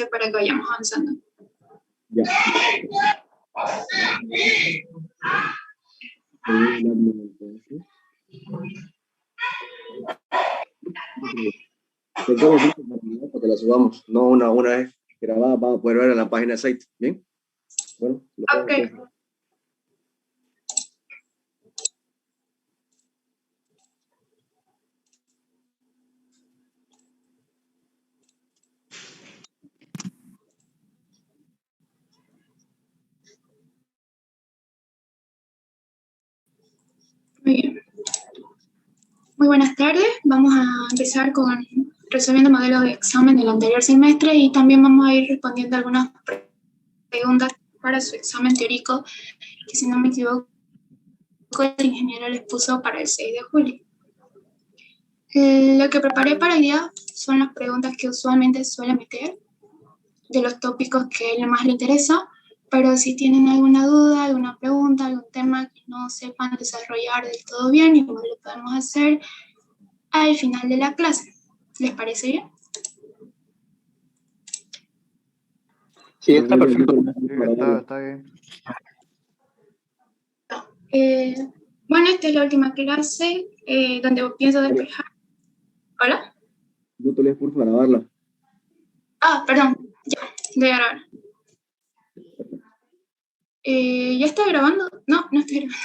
para que vayamos avanzando. Ya. Para que la subamos, no una vez grabada, vamos a poder ver en la página de site. ¿Bien? Bueno, Ok. Muy bien. Muy buenas tardes. Vamos a empezar con resolviendo modelos de examen del anterior semestre y también vamos a ir respondiendo algunas preguntas para su examen teórico, que si no me equivoco, el ingeniero les puso para el 6 de julio. Lo que preparé para el día son las preguntas que usualmente suele meter, de los tópicos que más le interesa, pero si tienen alguna duda, alguna pregunta, algún tema que no sepan desarrollar del todo bien, igual lo podemos hacer al final de la clase. ¿Les parece bien? Sí, está perfecto. Está bien. Bueno, esta es la última clase donde pienso despejar. ¿Hola? Yo te les por grabarla. Ah, perdón, ya, de grabar. ¿Ya está grabando? No, no estoy grabando.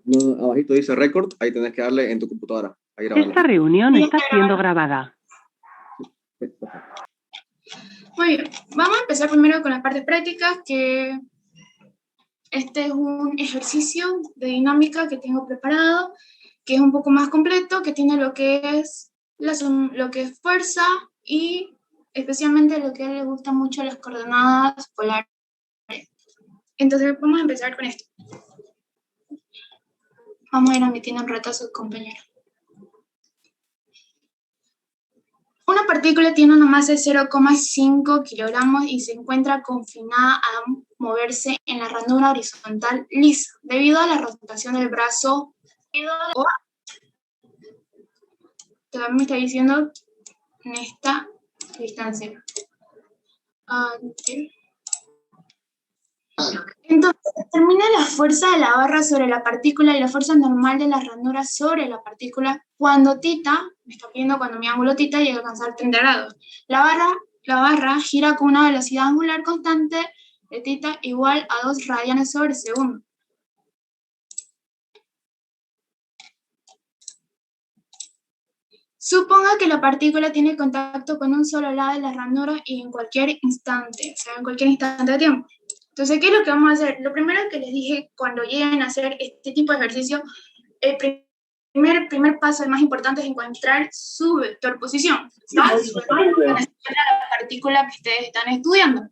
No, abajito dice record, ahí tenés que darle en tu computadora. Ahí grabarla. Esta reunión está siendo grabada. Muy bien, vamos a empezar primero con las partes prácticas, que este es un ejercicio de dinámica que tengo preparado, que es un poco más completo, que tiene lo que es fuerza y especialmente lo que a él le gusta mucho, las coordenadas polares. Entonces vamos a empezar con esto. Vamos a ir admitiendo un rato a sus compañeros. Una partícula tiene una masa de 0,5 kilogramos y se encuentra confinada a moverse en la ranura horizontal lisa, debido a la rotación del brazo. También me está diciendo en esta distancia. Entonces, determina la fuerza de la barra sobre la partícula y la fuerza normal de la ranura sobre la partícula cuando tita, me está pidiendo cuando mi ángulo tita llega a alcanzar 30 grados. La barra gira con una velocidad angular constante de tita igual a 2 radianes sobre segundo. Suponga que la partícula tiene contacto con un solo lado de la ranura y en cualquier instante, o sea, en cualquier instante de tiempo. Entonces, ¿qué es lo que vamos a hacer? Lo primero que les dije cuando lleguen a hacer este tipo de ejercicio, el primer paso, el más importante, es encontrar su vector posición, ¿sí? La partícula que ustedes están estudiando.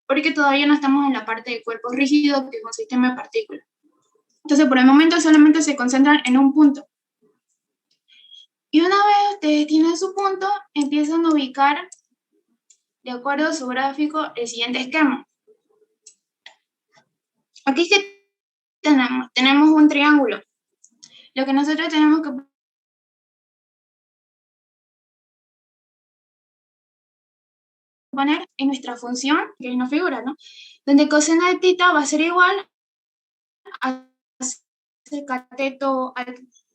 Porque todavía no estamos en la parte de cuerpos rígidos, que es un sistema de partículas. Entonces, por el momento solamente se concentran en un punto. Y una vez ustedes tienen su punto, empiezan a ubicar, de acuerdo a su gráfico, el siguiente esquema. Aquí que tenemos un triángulo. Lo que nosotros tenemos que poner en nuestra función, que es una figura, ¿no? Donde coseno de tita va a ser igual a el cateto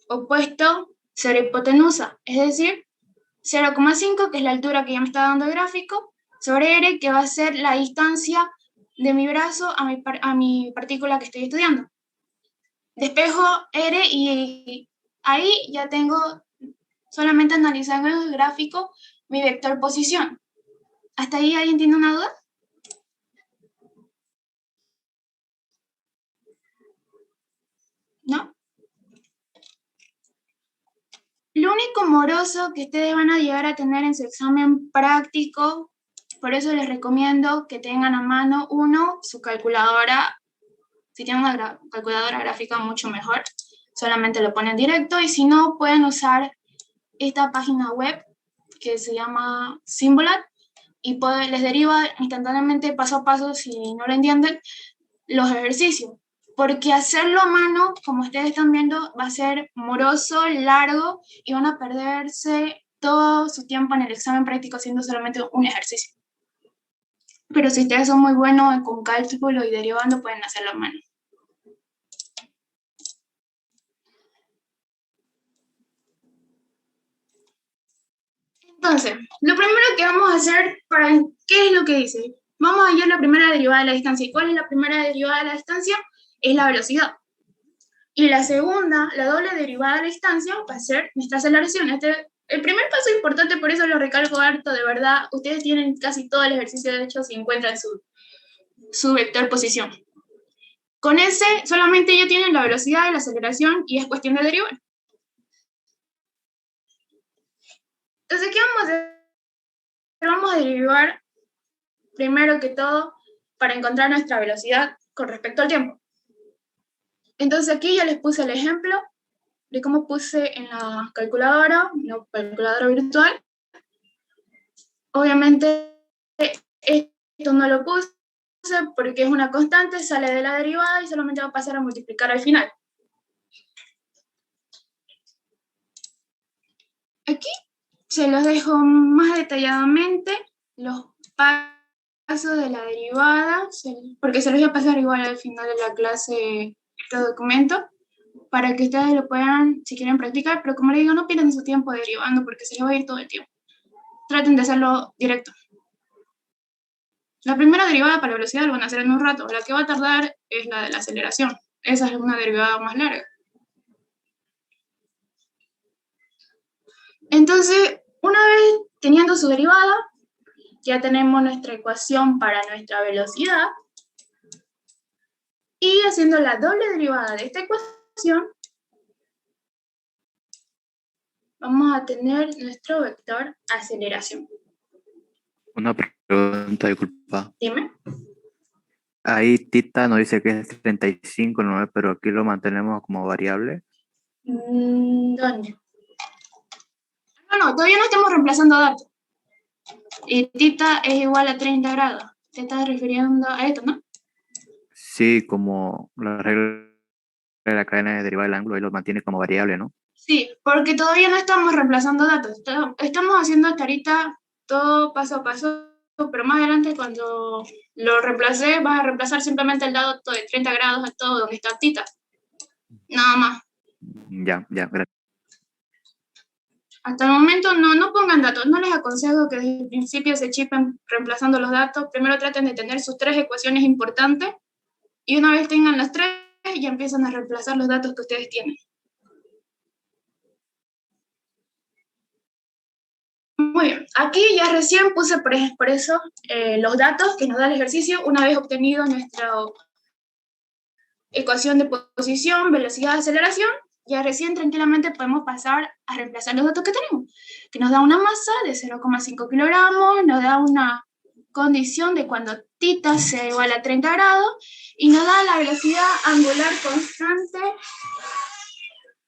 opuesto sobre hipotenusa, es decir, 0,5, que es la altura que ya me está dando el gráfico, sobre R, que va a ser la distancia de mi brazo a mi partícula que estoy estudiando. Despejo R y ahí ya tengo, solamente analizando el gráfico, mi vector posición. ¿Hasta ahí alguien tiene una duda? ¿No? Lo único moroso que ustedes van a llegar a tener en su examen práctico, por eso les recomiendo que tengan a mano, su calculadora. Si tienen una calculadora gráfica, mucho mejor. Solamente lo ponen directo, y si no, pueden usar esta página web que se llama Symbolat y les deriva instantáneamente, paso a paso, si no lo entienden, los ejercicios. Porque hacerlo a mano, como ustedes están viendo, va a ser moroso, largo, y van a perderse todo su tiempo en el examen práctico haciendo solamente un ejercicio. pero si ustedes son muy buenos con cálculo y derivando, pueden hacerlo a mano. Entonces, lo primero que vamos a hacer, ¿qué es lo que dice? Vamos a hallar la primera derivada de la distancia. ¿Y cuál es la primera derivada de la distancia? Es la velocidad. Y la segunda, la doble derivada de la distancia, va a ser nuestra aceleración. El primer paso importante, por eso lo recalco harto, de verdad, ustedes tienen casi todo el ejercicio de hecho si encuentran su vector posición. Con ese, solamente ya tienen la velocidad y la aceleración y es cuestión de derivar. Entonces, ¿qué vamos a hacer? Vamos a derivar primero que todo para encontrar nuestra velocidad con respecto al tiempo. Entonces aquí ya les puse el ejemplo de cómo puse en la calculadora virtual. Obviamente esto no lo puse porque es una constante, sale de la derivada y solamente va a pasar a multiplicar al final. Aquí se los dejo más detalladamente los pasos de la derivada, porque se los voy a pasar igual al final de la clase este documento, para que ustedes lo puedan, si quieren practicar, pero como les digo, no pierdan su tiempo derivando porque se les va a ir todo el tiempo. Traten de hacerlo directo. La primera derivada para la velocidad lo van a hacer en un rato, la que va a tardar es la de la aceleración. Esa es una derivada más larga. Entonces, una vez teniendo su derivada, ya tenemos nuestra ecuación para nuestra velocidad. Y haciendo la doble derivada de esta ecuación, vamos a tener nuestro vector aceleración. Una pregunta, disculpa. Dime. Ahí Tita nos dice que es 35, ¿no? Pero aquí lo mantenemos como variable. ¿Dónde? No, todavía no estamos reemplazando datos. Y tita es igual a 30 grados. Te estás refiriendo a esto, ¿no? Sí, como la regla de la cadena de derivada del ángulo, ahí lo mantiene como variable, ¿no? Sí, porque todavía no estamos reemplazando datos. Estamos haciendo hasta ahorita todo paso a paso, pero más adelante cuando lo reemplace, vas a reemplazar simplemente el dato de 30 grados a todo donde está tita. Nada más. Ya, gracias. Hasta el momento no pongan datos. No les aconsejo que desde el principio se chipen reemplazando los datos. Primero traten de tener sus 3 ecuaciones importantes y una vez tengan las 3, ya empiezan a reemplazar los datos que ustedes tienen. Muy bien, aquí ya recién puse por eso los datos que nos da el ejercicio una vez obtenido nuestra ecuación de posición, velocidad, aceleración. Ya recién tranquilamente podemos pasar a reemplazar los datos que tenemos, que nos da una masa de 0,5 kilogramos, nos da una condición de cuando tita sea igual a 30 grados y nos da la velocidad angular constante.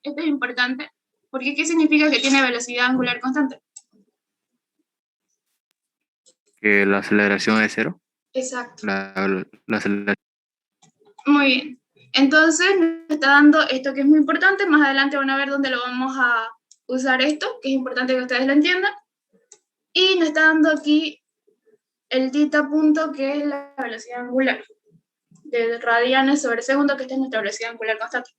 Esto es importante, porque ¿qué significa que tiene velocidad angular constante? Que la aceleración es 0. Exacto. La aceleración. Muy bien. Entonces nos está dando esto que es muy importante. Más adelante van a ver dónde lo vamos a usar esto, que es importante que ustedes lo entiendan. Y nos está dando aquí el tita punto, que es la velocidad angular, de radianes sobre segundo, que esta es nuestra velocidad angular constante.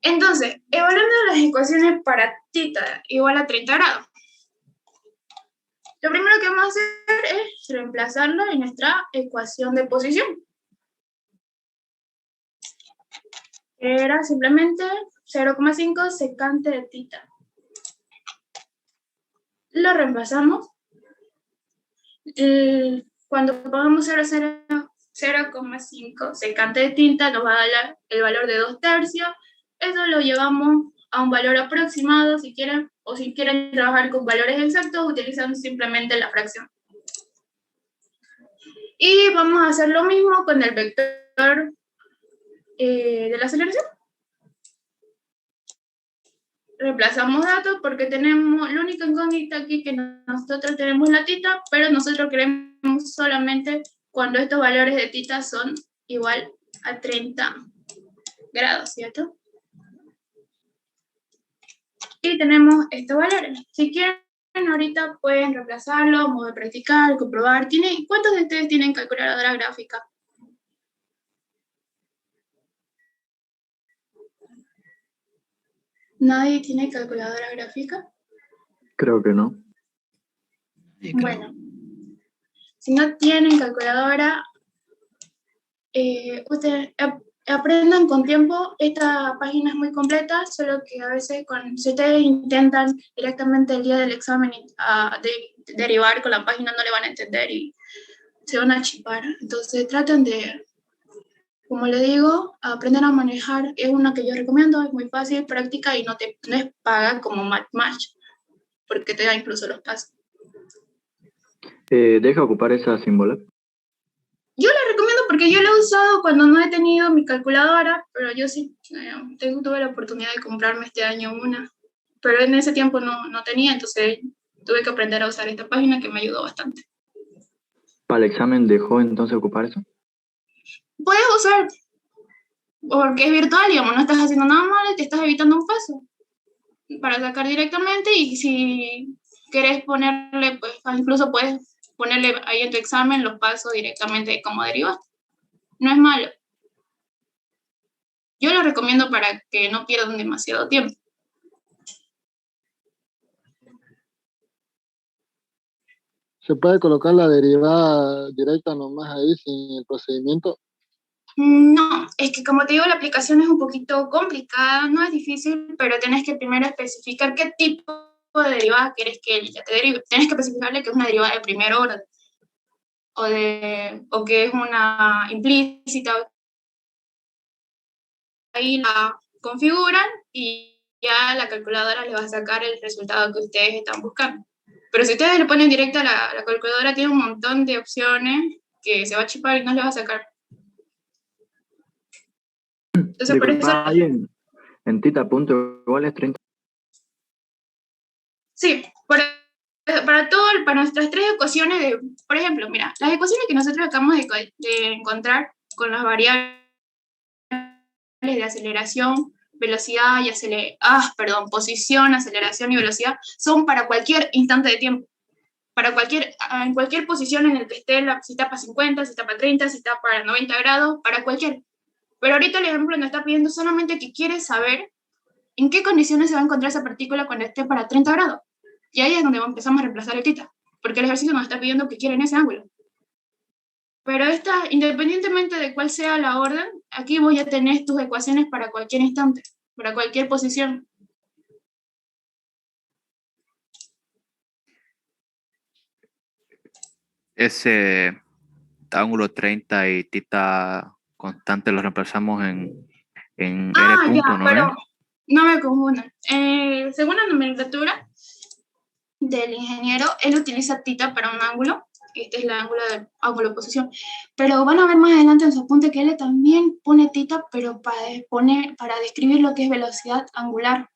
Entonces, evaluando las ecuaciones para tita igual a 30 grados, lo primero que vamos a hacer es reemplazarlo en nuestra ecuación de posición. Era simplemente 0,5 secante de tita. Lo reemplazamos. Cuando pongamos 0,5 secante de tita, nos va a dar el valor de 2/3. Eso lo llevamos a un valor aproximado, si quieren, o si quieren trabajar con valores exactos, utilizan simplemente la fracción. Y vamos a hacer lo mismo con el vector de la aceleración. Reemplazamos datos porque tenemos la única incógnita aquí que nosotros tenemos la tita, pero nosotros queremos solamente cuando estos valores de tita son igual a 30 grados, ¿cierto? Y tenemos estos valores. Si quieren, ahorita pueden reemplazarlo, modo de practicar, comprobar. ¿Cuántos de ustedes tienen calculadora gráfica? ¿Nadie tiene calculadora gráfica? Creo que no. Bueno, si no tienen calculadora, ustedes aprendan con tiempo. Esta página es muy completa, solo que a veces si ustedes intentan directamente el día del examen derivar con la página, no le van a entender y se van a chipar. Entonces traten de, como le digo, aprender a manejar. Es una que yo recomiendo, es muy fácil, práctica y no es paga como Match, porque te da incluso los pasos. ¿Deja ocupar esa símbolo? Yo la recomiendo porque yo la he usado cuando no he tenido mi calculadora, pero yo sí tuve la oportunidad de comprarme este año una, pero en ese tiempo no tenía, entonces tuve que aprender a usar esta página que me ayudó bastante. ¿Para el examen dejó entonces ocupar eso? Puedes usar, porque es virtual, digamos, no estás haciendo nada malo y te estás evitando un paso para sacar directamente, y si querés ponerle, pues incluso puedes ponerle ahí en tu examen los pasos directamente como derivaste. No es malo. Yo lo recomiendo para que no pierdan demasiado tiempo. ¿Se puede colocar la derivada directa nomás ahí sin el procedimiento? No, es que como te digo, la aplicación es un poquito complicada, no es difícil, pero tenés que primero especificar qué tipo de derivada querés que ella te derive. Tenés que especificarle que es una derivada de primer orden o que es una implícita. Ahí la configuran y ya la calculadora les va a sacar el resultado que ustedes están buscando. Pero si ustedes le ponen directo a la calculadora, tiene un montón de opciones que se va a chipar y no les va a sacar. Entonces, por eso... Ahí en tita punto igual es 30. Sí, para nuestras tres ecuaciones por ejemplo, mira, las ecuaciones que nosotros acabamos de encontrar con las variables de aceleración, velocidad y posición, aceleración y velocidad, son para cualquier instante de tiempo. En cualquier posición en el que esté, si está para 50, si está para 30, si está para 90 grados, para cualquier. Pero ahorita el ejemplo nos está pidiendo solamente que quiere saber en qué condiciones se va a encontrar esa partícula cuando esté para 30 grados. Y ahí es donde empezamos a reemplazar el tita, porque el ejercicio nos está pidiendo que quieren ese ángulo. Pero independientemente de cuál sea la orden, aquí voy a tener tus ecuaciones para cualquier instante, para cualquier posición. Ese ángulo 30 y tita constante lo reemplazamos en R punto, Ya, ¿no pero es? no me confundan. Según la nomenclatura del ingeniero, él utiliza tita para un ángulo. Este es el ángulo de posición. Pero van a ver más adelante en su apunte que él también pone tita, pero para describir lo que es velocidad angular.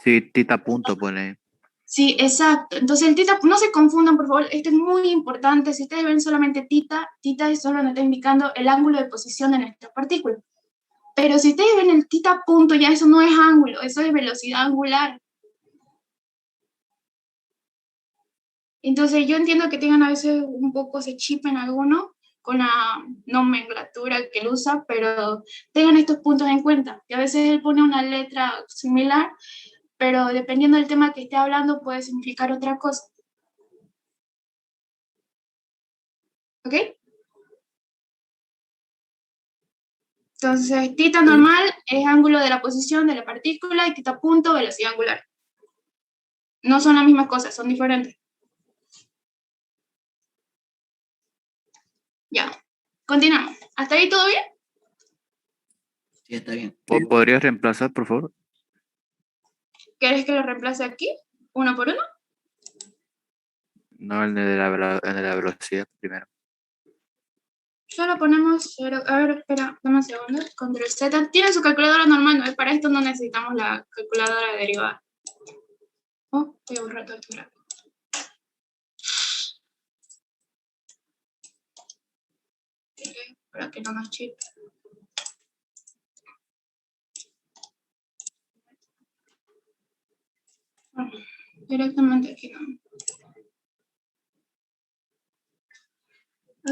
Sí, tita punto pone. Sí, exacto. Entonces el tita, no se confundan, por favor, esto es muy importante. Si ustedes ven solamente tita es solo nos está indicando el ángulo de posición de nuestra partícula. Pero si ustedes ven el tita punto, ya eso no es ángulo, eso es velocidad angular. Entonces yo entiendo que tengan a veces un poco ese chip en alguno con la nomenclatura que él usa, pero tengan estos puntos en cuenta, que a veces él pone una letra similar, pero dependiendo del tema que esté hablando puede significar otra cosa. ¿Ok? Entonces, tita normal es ángulo de la posición de la partícula y tita punto, velocidad angular. No son las mismas cosas, son diferentes. Ya, continuamos. ¿Hasta ahí todo bien? Sí, está bien. ¿Podrías reemplazar, por favor? ¿Quieres que lo reemplace aquí? ¿Uno por uno? No, el de la velocidad primero. Solo ponemos 0. A ver, espera, dame un segundo. Control Z. Tiene su calculadora normal, ¿no? Para esto no necesitamos la calculadora de derivada. Oh, voy a borrar todo esto. Para que no nos chipe. Directamente aquí, ¿no?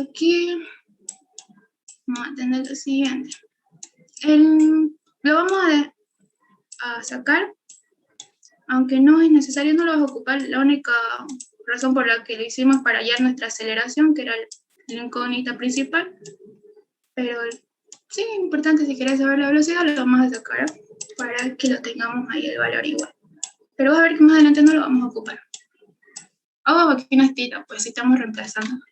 Aquí vamos a tener lo siguiente. Lo vamos a sacar, aunque no es necesario, no lo vas a ocupar. La única razón por la que lo hicimos para hallar nuestra aceleración, que era la incógnita principal. Pero sí, es importante, si quieres saber la velocidad, lo vamos a sacar para que lo tengamos ahí el valor igual. Pero vas a ver que más adelante no lo vamos a ocupar. Aquí no es tita, pues si estamos reemplazando.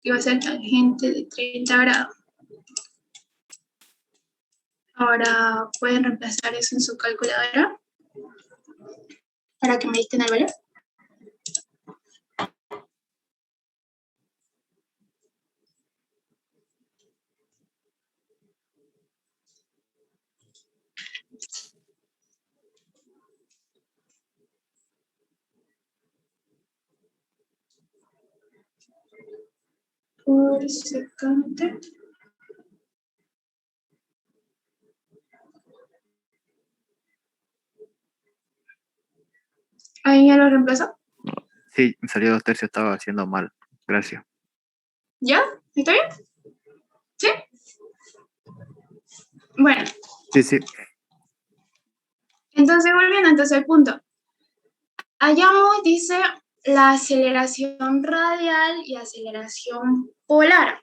Y va a ser tangente de 30 grados. Ahora pueden reemplazar eso en su calculadora para que me dicten el valor. Por secante. Ahí ya lo reemplazó. Sí, me salió 2/3, estaba haciendo mal. Gracias. ¿Ya? ¿Está bien? ¿Sí? Bueno. Sí. Entonces, volviendo al punto. Hallamos, dice, la aceleración radial y aceleración polar.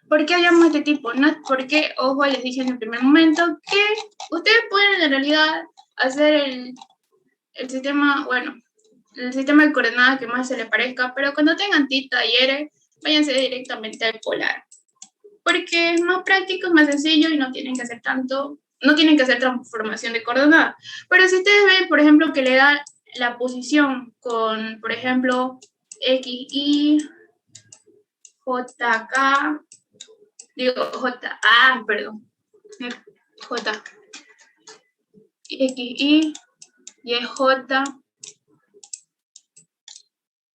¿Por qué hallamos este tipo? No es porque, ojo, les dije en el primer momento que ustedes pueden en realidad hacer el sistema, bueno, el sistema de coordenadas que más se les parezca, pero cuando tengan TIC talleres, váyanse directamente al polar. Porque es más práctico, es más sencillo y no tienen que hacer transformación de coordenadas. Pero si ustedes ven, por ejemplo, que le da la posición con, por ejemplo, XY, JK, J, XY, YJ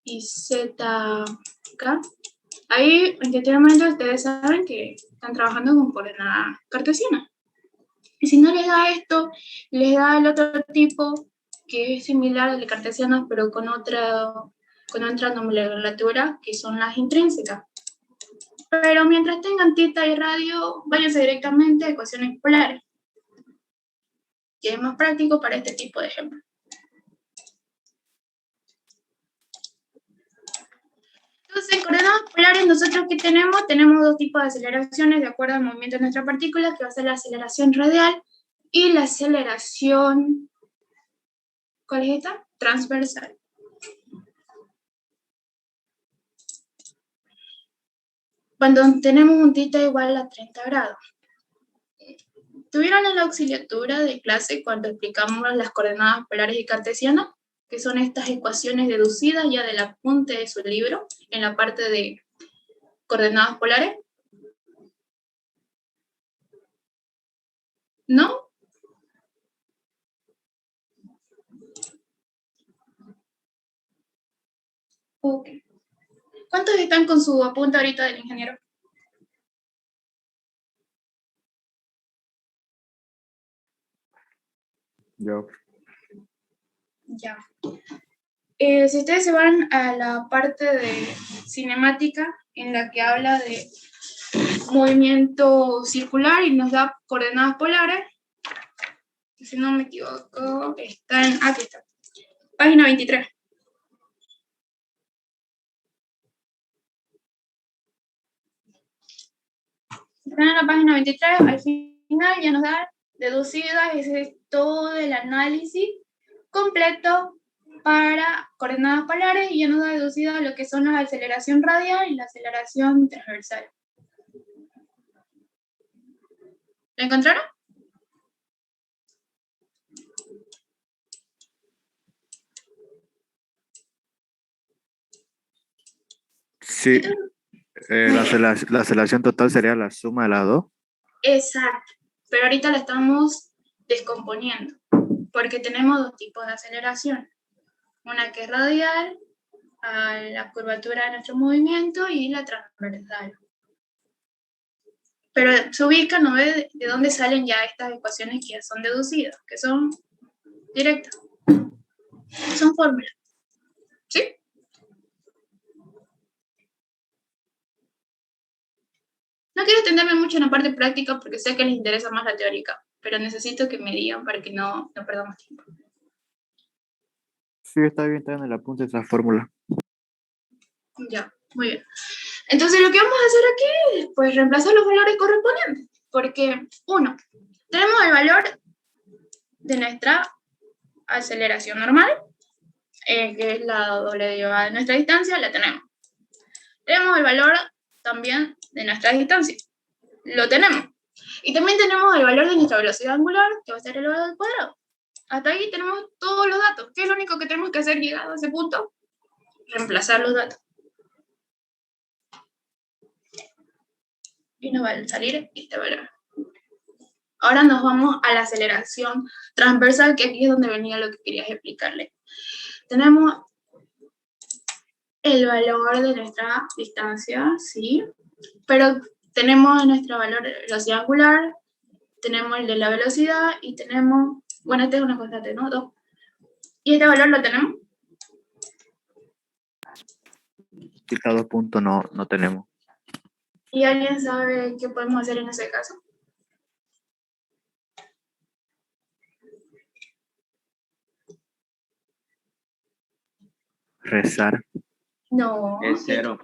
y ZK. Ahí, intuitivamente, ustedes saben que están trabajando con coordenadas cartesianas. Y si no les da esto, les da el otro tipo que es similar al de cartesianas, pero con otra nomenclatura, que son las intrínsecas. Pero mientras tengan tita y radio, váyanse directamente a ecuaciones polares, que es más práctico para este tipo de ejemplo. Entonces, en coordenadas polares, nosotros que tenemos dos tipos de aceleraciones de acuerdo al movimiento de nuestra partícula, que va a ser la aceleración radial y la aceleración, ¿cuál es esta? Transversal. Cuando tenemos un tita igual a 30 grados. ¿Tuvieron en la auxiliatura de clase cuando explicamos las coordenadas polares y cartesianas? Que son estas ecuaciones deducidas ya del apunte de su libro, en la parte de coordenadas polares. ¿No? Ok. ¿Cuántos están con su apunte ahorita del ingeniero? Yo. Ya. Si ustedes se van a la parte de cinemática, en la que habla de movimiento circular y nos da coordenadas polares, si no me equivoco, aquí está, página 23. Están en la página 23, al final ya nos da deducidas, ese es todo el análisis completo para coordenadas polares y ya nos da deducida lo que son la aceleración radial y la aceleración transversal. ¿Lo encontraron? Sí, la aceleración total sería la suma de las dos. Exacto, pero ahorita la estamos descomponiendo, porque tenemos dos tipos de aceleración. Una que es radial, a la curvatura de nuestro movimiento, y la transversal. Pero se ubica, ¿no ve de dónde salen ya estas ecuaciones que ya son deducidas, que son directas? Son fórmulas, ¿sí? No quiero extenderme mucho en la parte práctica porque sé que les interesa más la teórica, pero necesito que me digan para que no perdamos tiempo. Sí, está bien el apunte de esa fórmula. Ya, muy bien. Entonces lo que vamos a hacer aquí es pues reemplazar los valores correspondientes, porque uno, tenemos el valor de nuestra aceleración normal, que es la doble derivada de nuestra distancia, la tenemos. Tenemos el valor también de nuestra distancia, lo tenemos. Y también tenemos el valor de nuestra velocidad angular, que va a ser elevado al cuadrado. Hasta ahí tenemos todos los datos. ¿Qué es lo único que tenemos que hacer llegado a ese punto? Reemplazar los datos. Y nos va a salir este valor. Ahora nos vamos a la aceleración transversal, que aquí es donde venía lo que quería explicarle. Tenemos el valor de nuestra distancia, ¿sí? Pero tenemos nuestro valor de velocidad angular, tenemos el de la velocidad y tenemos, bueno, este es una constante, ¿no? 2. ¿Y este valor lo tenemos? Tilta 2 puntos no tenemos. ¿Y alguien sabe qué podemos hacer en ese caso? Rezar. No. Es cero.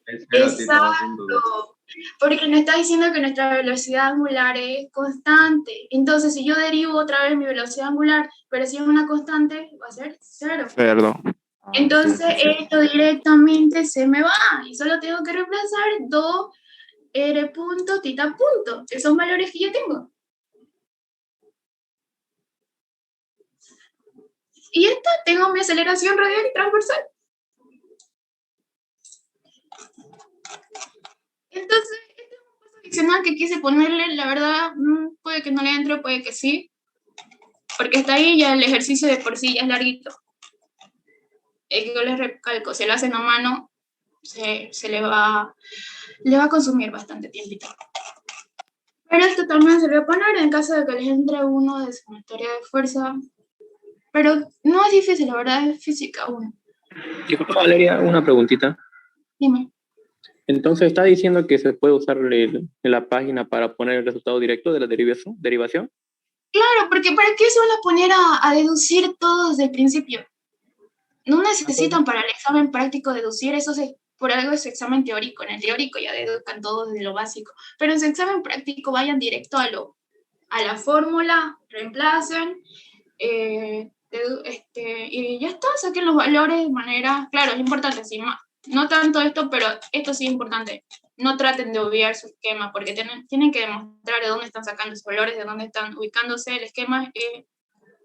Es cero, Exacto. Porque nos está diciendo que nuestra velocidad angular es constante. Entonces, si yo derivo otra vez mi velocidad angular, pero si es una constante, va a ser 0. Perdón. Entonces, esto directamente se me va. Y solo tengo que reemplazar 2r punto tita punto. Que son valores que yo tengo. Y esta tengo mi aceleración radial y transversal. Entonces, este es un paso adicional que quise ponerle, la verdad, puede que no le entre, puede que sí, porque hasta ahí ya el ejercicio de por sí ya es larguito. Es que yo les recalco, si lo hacen a mano, se le va a consumir bastante tiempito. Pero esto también se lo voy a poner en caso de que les entre uno de sumatoria de fuerza, pero no es difícil, la verdad, es física 1. Disculpa, Valeria, una preguntita. Dime. Entonces, ¿está diciendo que se puede usar la página para poner el resultado directo de la derivación? Claro, porque ¿para qué se van a poner a deducir todo desde el principio? No necesitan para el examen práctico deducir, eso por algo es examen teórico. En el teórico ya deduzcan todo desde lo básico, pero en su examen práctico vayan directo a la fórmula, reemplacen, y ya está, saquen los valores de manera, claro, es importante, sí, no tanto esto, pero esto sí es importante. No traten de obviar su esquema, porque tienen que demostrar de dónde están sacando esos valores, de dónde están ubicándose. El esquema,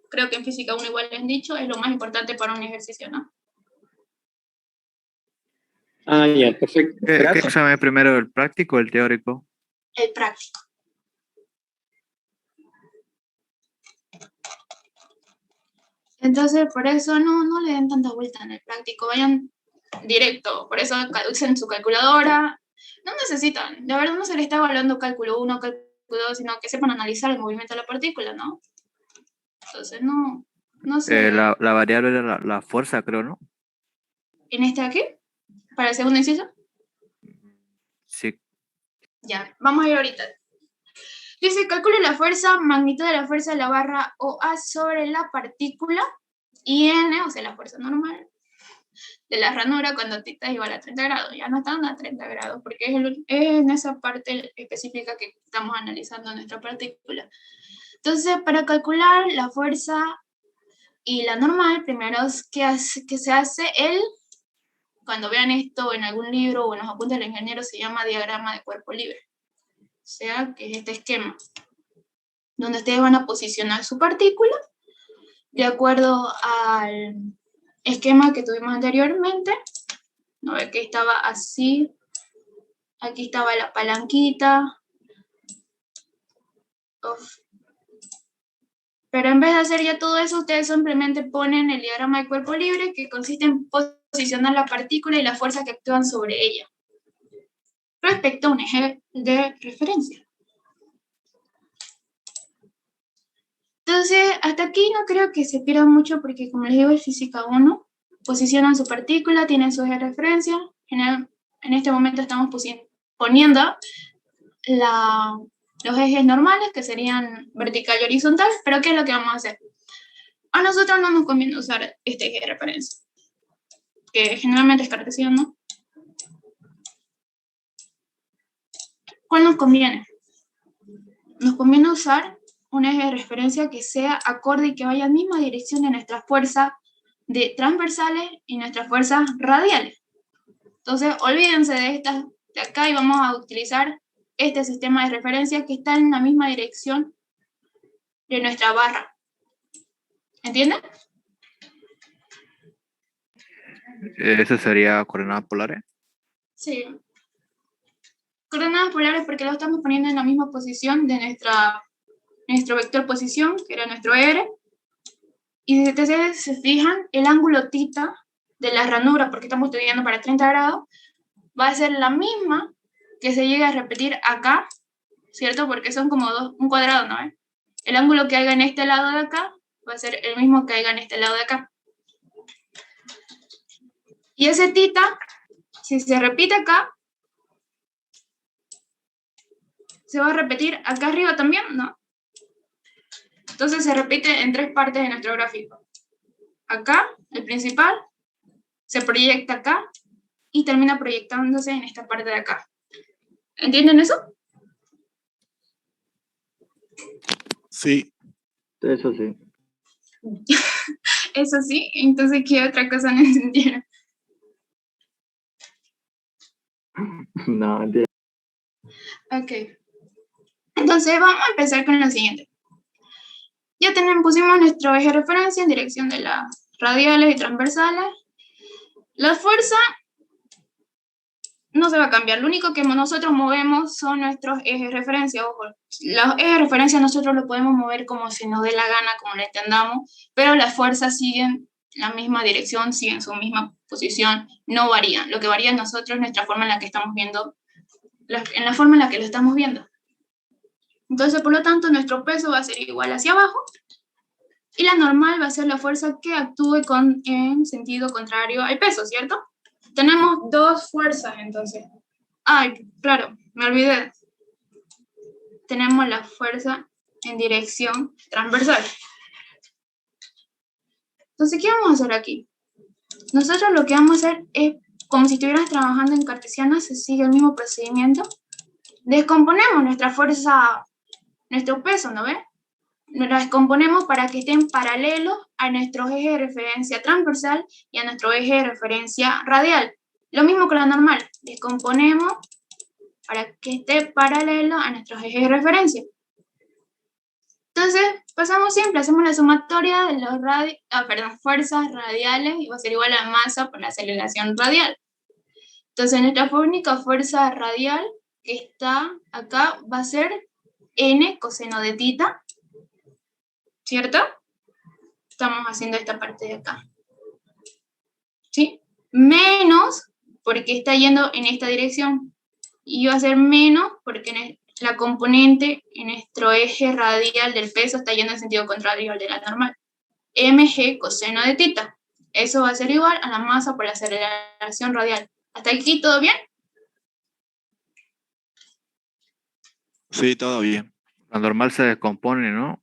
creo que en física 1 igual les han dicho, es lo más importante para un ejercicio, ¿no? Ah, ya, perfecto. ¿Qué examen es primero, el práctico o el teórico? El práctico. Entonces, por eso no le den tanta vuelta en el práctico, vayan directo. Por eso usen su calculadora. No necesitan, de verdad no se le está evaluando cálculo 1, cálculo 2, sino que sepan analizar el movimiento de la partícula, ¿no? Entonces, no sé. La variable era la fuerza, creo, ¿no? ¿En este aquí? ¿Para el segundo inciso? Sí. Ya, vamos a ir ahorita. Dice, calcule la fuerza, magnitud de la fuerza de la barra OA sobre la partícula y N, o sea, la fuerza normal de la ranura cuando θ es igual a 30 grados. Ya no están a 30 grados, porque es en esa parte específica que estamos analizando nuestra partícula. Entonces, para calcular la fuerza y la normal, primero es que se hace cuando vean esto en algún libro o en los apuntes del ingeniero, se llama diagrama de cuerpo libre. O sea, que es este esquema, donde ustedes van a posicionar su partícula de acuerdo al esquema que tuvimos anteriormente. ¿No ve que estaba así? Aquí estaba la palanquita. Pero en vez de hacer ya todo eso, ustedes simplemente ponen el diagrama de cuerpo libre, que consiste en posicionar la partícula y la fuerza que actúan sobre ella, respecto a un eje de referencia. Entonces, hasta aquí no creo que se pierda mucho porque, como les digo, es física 1. Posicionan su partícula, tienen su eje de referencia. En este momento estamos poniendo los ejes normales, que serían vertical y horizontal, pero ¿qué es lo que vamos a hacer? A nosotros no nos conviene usar este eje de referencia, que generalmente es cartesiano. ¿Cuál nos conviene? Nos conviene usar un eje de referencia que sea acorde y que vaya en la misma dirección de nuestras fuerzas transversales y nuestras fuerzas radiales. Entonces, olvídense de estas de acá y vamos a utilizar este sistema de referencia que está en la misma dirección de nuestra barra. ¿Entienden? ¿Eso sería coordenadas polares? Sí. Coordenadas polares porque lo estamos poniendo en la misma posición de nuestro vector posición, que era nuestro R. Y si ustedes se fijan, el ángulo θ de la ranura, porque estamos estudiando para 30 grados, va a ser la misma que se llega a repetir acá, ¿cierto? Porque son como un cuadrado, ¿no? El ángulo que haya en este lado de acá va a ser el mismo que haya en este lado de acá. Y ese θ, si se repite acá, se va a repetir acá arriba también, ¿no? Entonces se repite en 3 partes de nuestro gráfico. Acá, el principal, se proyecta acá y termina proyectándose en esta parte de acá. ¿Entienden eso? Sí. Eso sí. Eso sí, entonces ¿qué otra cosa no entendieron? No, entiendo. Ok. Entonces vamos a empezar con lo siguiente. Ya pusimos nuestro eje de referencia en dirección de las radiales y transversales. La fuerza no se va a cambiar. Lo único que nosotros movemos son nuestros ejes de referencia. Ojo, los ejes de referencia nosotros los podemos mover como se nos dé la gana, como lo entendamos, pero las fuerzas siguen la misma dirección, siguen su misma posición, no varían. Lo que varía en nosotros es nuestra forma en la que estamos viendo, en la forma en la que lo estamos viendo. Entonces, por lo tanto, nuestro peso va a ser igual hacia abajo y la normal va a ser la fuerza que actúe en sentido contrario al peso, ¿cierto? Tenemos 2 fuerzas, entonces. Ay, claro, me olvidé. Tenemos la fuerza en dirección transversal. Entonces, ¿qué vamos a hacer aquí? Nosotros lo que vamos a hacer es, como si estuvieras trabajando en cartesiana, se sigue el mismo procedimiento. Descomponemos nuestra fuerza, nuestro peso, ¿no ves? Lo descomponemos para que estén paralelos a nuestro eje de referencia transversal y a nuestro eje de referencia radial. Lo mismo que la normal, descomponemos para que esté paralelo a nuestros ejes de referencia. Entonces, pasamos siempre, hacemos la sumatoria de los fuerzas radiales y va a ser igual a masa por la aceleración radial. Entonces, nuestra única fuerza radial que está acá va a ser n coseno de θ, ¿cierto? Estamos haciendo esta parte de acá. ¿Sí? Menos, porque está yendo en esta dirección. Y va a ser menos, porque la componente en nuestro eje radial del peso está yendo en sentido contrario al de la normal. mg coseno de θ. Eso va a ser igual a la masa por la aceleración radial. ¿Hasta aquí todo bien? Sí, todo bien. La normal se descompone, ¿no?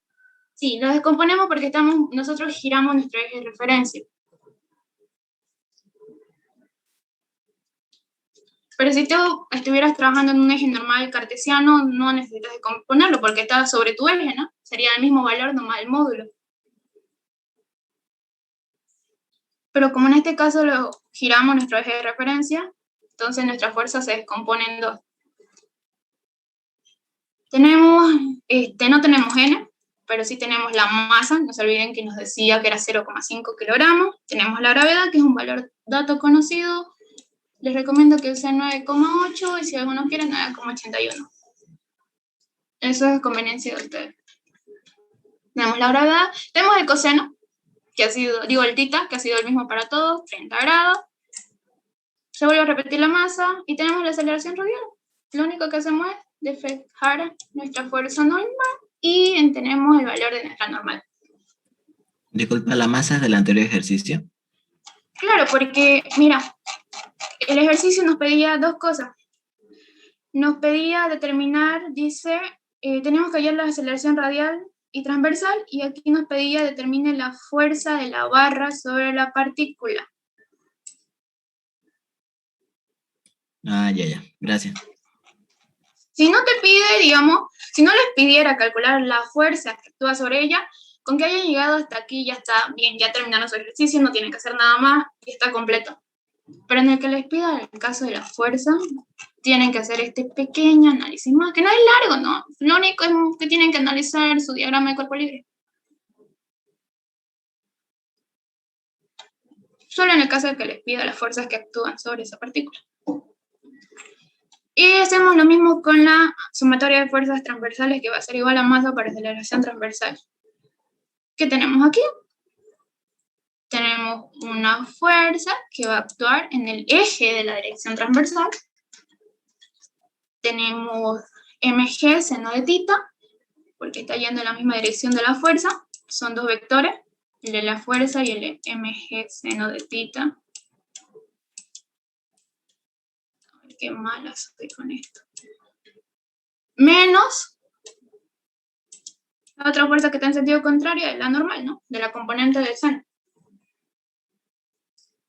Sí, lo descomponemos porque nosotros giramos nuestro eje de referencia. Pero si tú estuvieras trabajando en un eje normal cartesiano, no necesitas descomponerlo porque está sobre tu eje, ¿no? Sería el mismo valor nomás el módulo. Pero como en este caso lo giramos nuestro eje de referencia, entonces nuestra fuerza se descompone en 2. No tenemos n, pero sí tenemos la masa, no se olviden que nos decía que era 0,5 kilogramos. Tenemos la gravedad, que es un dato conocido. Les recomiendo que usen 9,8 y si algunos quieren 9,81. Eso es conveniencia de ustedes. Tenemos la gravedad, tenemos el coseno, que ha sido, el θ, que ha sido el mismo para todos, 30 grados. Se vuelve a repetir la masa y tenemos la aceleración radial. Lo único que hacemos es despejar nuestra fuerza normal y tenemos el valor de nuestra normal. Disculpa, ¿la masa es del anterior ejercicio? Claro, porque, mira, el ejercicio nos pedía dos cosas. Nos pedía determinar, dice, tenemos que hallar la aceleración radial y transversal, y aquí nos pedía determine la fuerza de la barra sobre la partícula. Ah, ya, gracias. Si no te pide, digamos, si no les pidiera calcular la fuerza que actúa sobre ella, con que hayan llegado hasta aquí ya está bien, ya terminaron su ejercicio, no tienen que hacer nada más y está completo. Pero en el que les pida el caso de la fuerza, tienen que hacer este pequeño análisis más, que no es largo, ¿no? Lo único es que tienen que analizar su diagrama de cuerpo libre. Solo en el caso de que les pida las fuerzas que actúan sobre esa partícula. Y hacemos lo mismo con la sumatoria de fuerzas transversales, que va a ser igual a masa por aceleración transversal. ¿Qué tenemos aquí? Tenemos una fuerza que va a actuar en el eje de la dirección transversal. Tenemos mg seno de tita, porque está yendo en la misma dirección de la fuerza. Son dos vectores, el de la fuerza y el de mg seno de tita. Qué mala soy con esto. Menos la otra fuerza que está en sentido contrario es la normal, ¿no? De la componente del seno.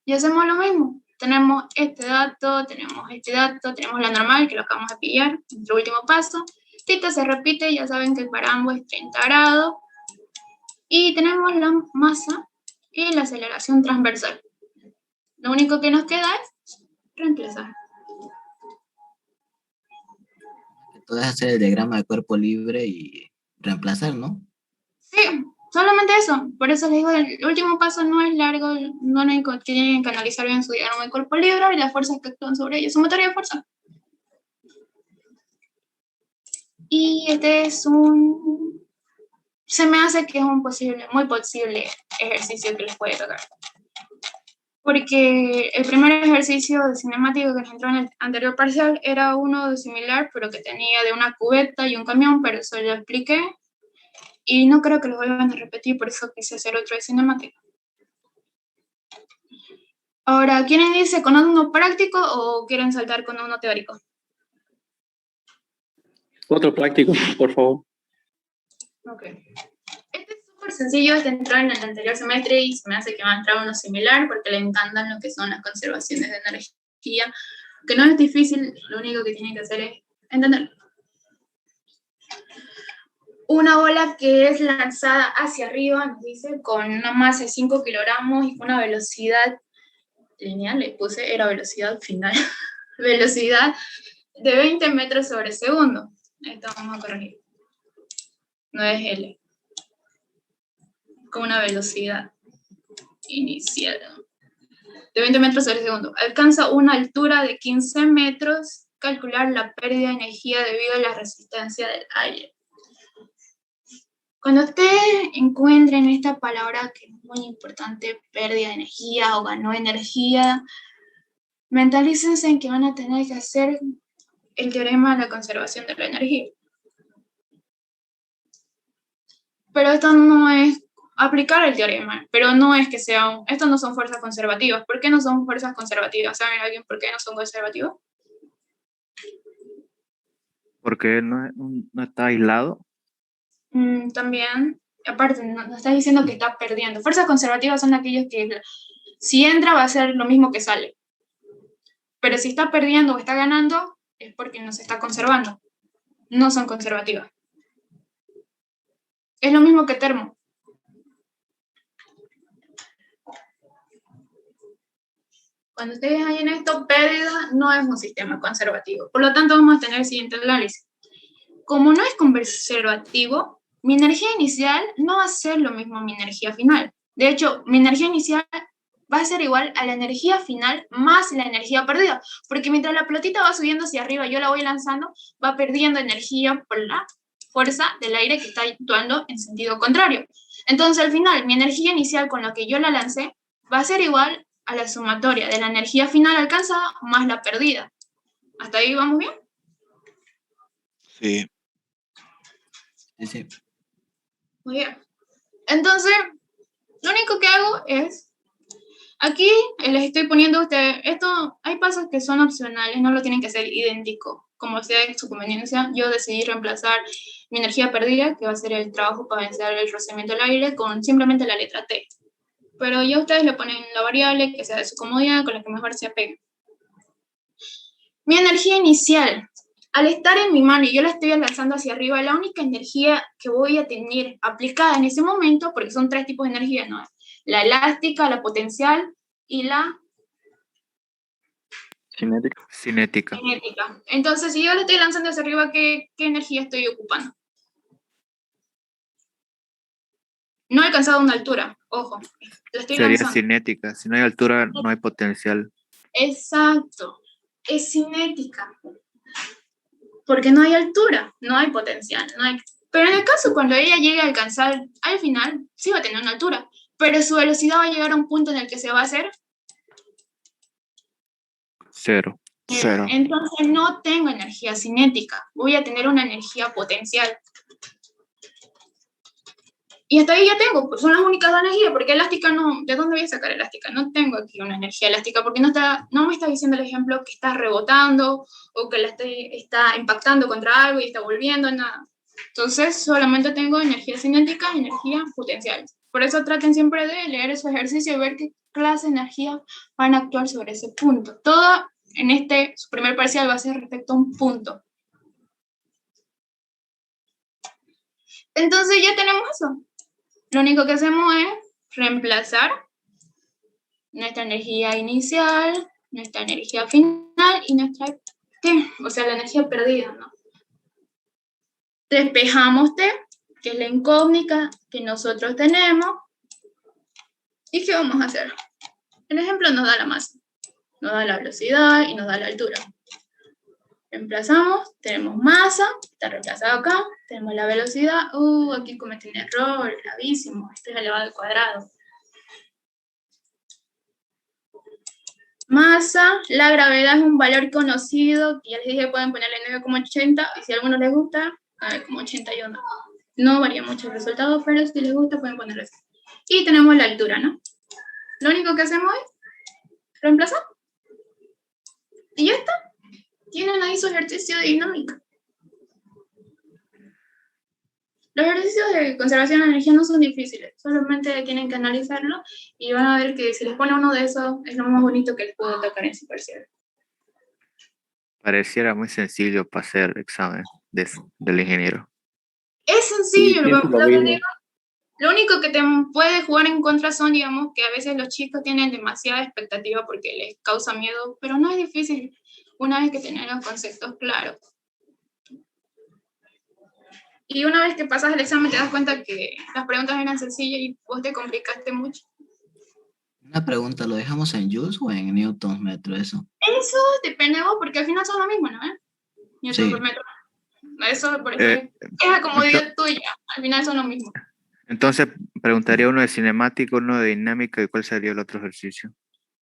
Y hacemos lo mismo. Tenemos este dato, tenemos la normal, que lo acabamos de pillar, nuestro último paso. Tita se repite, ya saben que para ambos es 30 grados. Y tenemos la masa y la aceleración transversal. Lo único que nos queda es reemplazar. Puedes hacer el diagrama de cuerpo libre y reemplazar, ¿no? Sí, solamente eso. Por eso les digo, el último paso no es largo, no único que tienen que analizar bien su diagrama de cuerpo libre y las fuerzas que actúan sobre ello, sumatoria de fuerza. Y este es se me hace que es un muy posible ejercicio que les puede tocar. Porque el primer ejercicio de cinemático que nos entró en el anterior parcial era uno similar, pero que tenía de una cubeta y un camión, pero eso ya expliqué. Y no creo que lo vuelvan a repetir, por eso quise hacer otro de cinemático. Ahora, ¿quieren irse con uno práctico o quieren saltar con uno teórico? Otro práctico, por favor. Ok. Este es súper sencillo, este entró en el anterior semestre y se me hace que va a entrar uno similar porque le encantan lo que son las conservaciones de energía, que no es difícil, lo único que tienen que hacer es entenderlo. Una bola que es lanzada hacia arriba, nos dice, con una masa de 5 kilogramos y con una velocidad lineal, le puse, era velocidad final, velocidad de 20 metros sobre segundo. Esto vamos a corregir. No es L. Con una velocidad inicial de 20 metros sobre segundo. Alcanza una altura de 15 metros. Calcular la pérdida de energía debido a la resistencia del aire. Cuando ustedes encuentren esta palabra que es muy importante, pérdida de energía o ganó energía, mentalícense en que van a tener que hacer el teorema de la conservación de la energía. Pero esto no es aplicar el teorema, pero no es que estos no son fuerzas conservativas. ¿Por qué no son fuerzas conservativas? ¿Saben alguien por qué no son conservativas? Porque no está aislado. También, aparte, no estás diciendo que está perdiendo. Fuerzas conservativas son aquellos que si entra va a ser lo mismo que sale. Pero si está perdiendo o está ganando, es porque no se está conservando. No son conservativas. Es lo mismo que termo. Cuando ustedes hayan esto, pérdida no es un sistema conservativo. Por lo tanto, vamos a tener el siguiente análisis. Como no es conservativo, mi energía inicial no va a ser lo mismo a mi energía final. De hecho, mi energía inicial va a ser igual a la energía final más la energía perdida. Porque mientras la pelotita va subiendo hacia arriba, yo la voy lanzando, va perdiendo energía por la fuerza del aire que está actuando en sentido contrario. Entonces, al final, mi energía inicial con la que yo la lancé va a ser igual a la sumatoria de la energía final alcanzada más la perdida. ¿Hasta ahí vamos bien? Sí. Sí. Muy bien. Entonces, lo único que hago es, aquí les estoy poniendo a ustedes, esto, hay pasos que son opcionales, no lo tienen que hacer idéntico, como sea de su conveniencia. Yo decidí reemplazar mi energía perdida, que va a ser el trabajo para vencer el rozamiento del aire, con simplemente la letra T. Pero ya ustedes le ponen la variable que sea de su comodidad, con la que mejor se apeguen. Mi energía inicial, al estar en mi mano y yo la estoy lanzando hacia arriba, la única energía que voy a tener aplicada en ese momento, porque son 3 tipos de energía, ¿no? La elástica, la potencial y la Cinética. Cinética. cinética. Entonces, si yo la estoy lanzando hacia arriba, ¿qué energía estoy ocupando? No he alcanzado una altura, ojo, la estoy Sería lanzando. cinética. Si no hay altura, no hay potencial. Exacto, es cinética. Porque no hay altura, no hay potencial, no hay... Pero en el caso cuando ella llegue a alcanzar al final, sí va a tener una altura, pero su velocidad va a llegar a un punto en el que se va a hacer 0. Cero. Entonces no tengo energía cinética, voy a tener una energía potencial. Y hasta ahí ya tengo, pues son las únicas dos energías, porque elástica no, ¿de dónde voy a sacar elástica? No tengo aquí una energía elástica, porque no me está diciendo el ejemplo que está rebotando, o que está impactando contra algo y está volviendo, nada. Entonces solamente tengo energía cinética y energía potencial. Por eso traten siempre de leer esos ejercicios y ver qué clase de energía van a actuar sobre ese punto. Todo en su primer parcial va a ser respecto a un punto. Entonces ya tenemos eso. Lo único que hacemos es reemplazar nuestra energía inicial, nuestra energía final y nuestra T, o sea, la energía perdida, ¿no? Despejamos T, que es la incógnita que nosotros tenemos. ¿Y qué vamos a hacer? El ejemplo nos da la masa, nos da la velocidad y nos da la altura. Reemplazamos, tenemos masa, está reemplazado acá, tenemos la velocidad, aquí cometí un error gravísimo, esto es elevado al cuadrado. Masa, la gravedad es un valor conocido, que ya les dije pueden ponerle 9,80, y si a alguno les gusta, 9,81. No varía mucho el resultado, pero si les gusta pueden ponerlo así. Y tenemos la altura, ¿no? Lo único que hacemos es reemplazar. Y ya está. Tienen ahí su ejercicio de dinámica. Los ejercicios de conservación de energía no son difíciles, solamente tienen que analizarlo y van a ver que si les pone uno de esos es lo más bonito que les puedo tocar en su parcial. Pareciera muy sencillo para hacer examen del ingeniero. Es sencillo, Sí, pienso lo lo que mismo. digo. Lo único que te puede jugar en contra son, digamos, que a veces los chicos tienen demasiada expectativa porque les causa miedo, pero no es difícil una vez que tienen los conceptos claros. Y una vez que pasas el examen te das cuenta que las preguntas eran sencillas y vos te complicaste mucho. Una pregunta, ¿lo dejamos en joules o en newtons metro eso? Eso depende de vos, porque al final son lo mismo, ¿no? Newton Sí. por metro. Eso por eso Eh, es la comodidad tuya. Al final son lo mismo. Entonces, preguntaría uno de cinemática, uno de dinámica, ¿y cuál sería el otro ejercicio?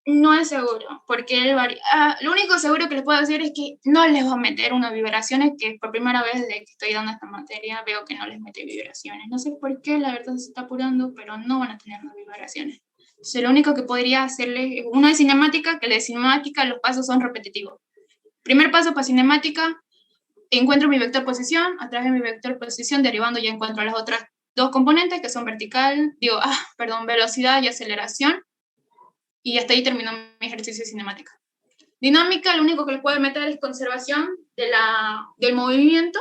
No es seguro, porque lo único seguro que les puedo decir es que no les va a meter unas vibraciones, que por primera vez desde que estoy dando esta materia veo que no les mete vibraciones. No sé por qué, la verdad se está apurando, pero no van a tener las vibraciones. Entonces, lo único que podría hacerles es uno de cinemática, que de cinemática los pasos son repetitivos. Primer paso para cinemática, encuentro mi vector posición, a través de mi vector posición derivando ya encuentro las otras dos componentes que son velocidad y aceleración. Y hasta ahí terminó mi ejercicio de cinemática. Dinámica, lo único que les puede meter es conservación del movimiento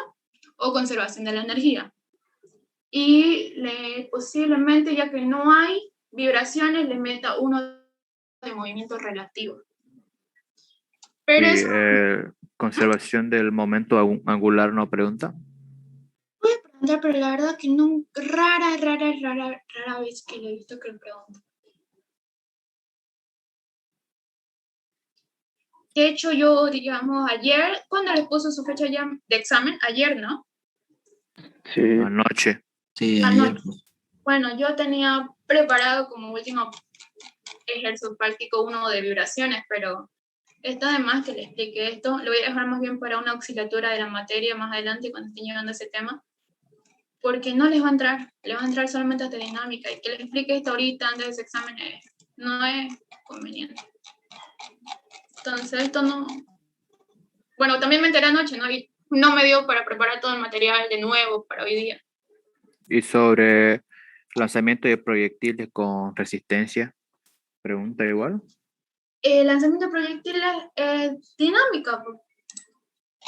o conservación de la energía. Y posiblemente, ya que no hay vibraciones, les meta uno de movimiento relativo. Pero Y, eso conservación del momento angular, ¿no pregunta? voy a preguntar, pero la verdad que no, rara vez que le he visto que lo pregunte. De hecho, yo, digamos, ayer, ¿cuándo les puso su fecha ya de examen? Ayer, ¿no? Sí. Anoche. Sí, Anoche. ayer. Pues. Bueno, yo tenía preparado como último ejercicio práctico uno de vibraciones, pero está de más que le explique esto. Lo voy a dejar más bien para una auxiliatura de la materia más adelante cuando esté llegando a ese tema. porque no les va a entrar, les va a entrar solamente hasta dinámica, y que les explique esto ahorita antes de ese examen no es conveniente. Entonces esto no... Bueno, también me enteré anoche, ¿no? Y no me dio para preparar todo el material de nuevo para hoy día. Y sobre lanzamiento de proyectiles con resistencia, pregunta igual. El lanzamiento de proyectiles es dinámica,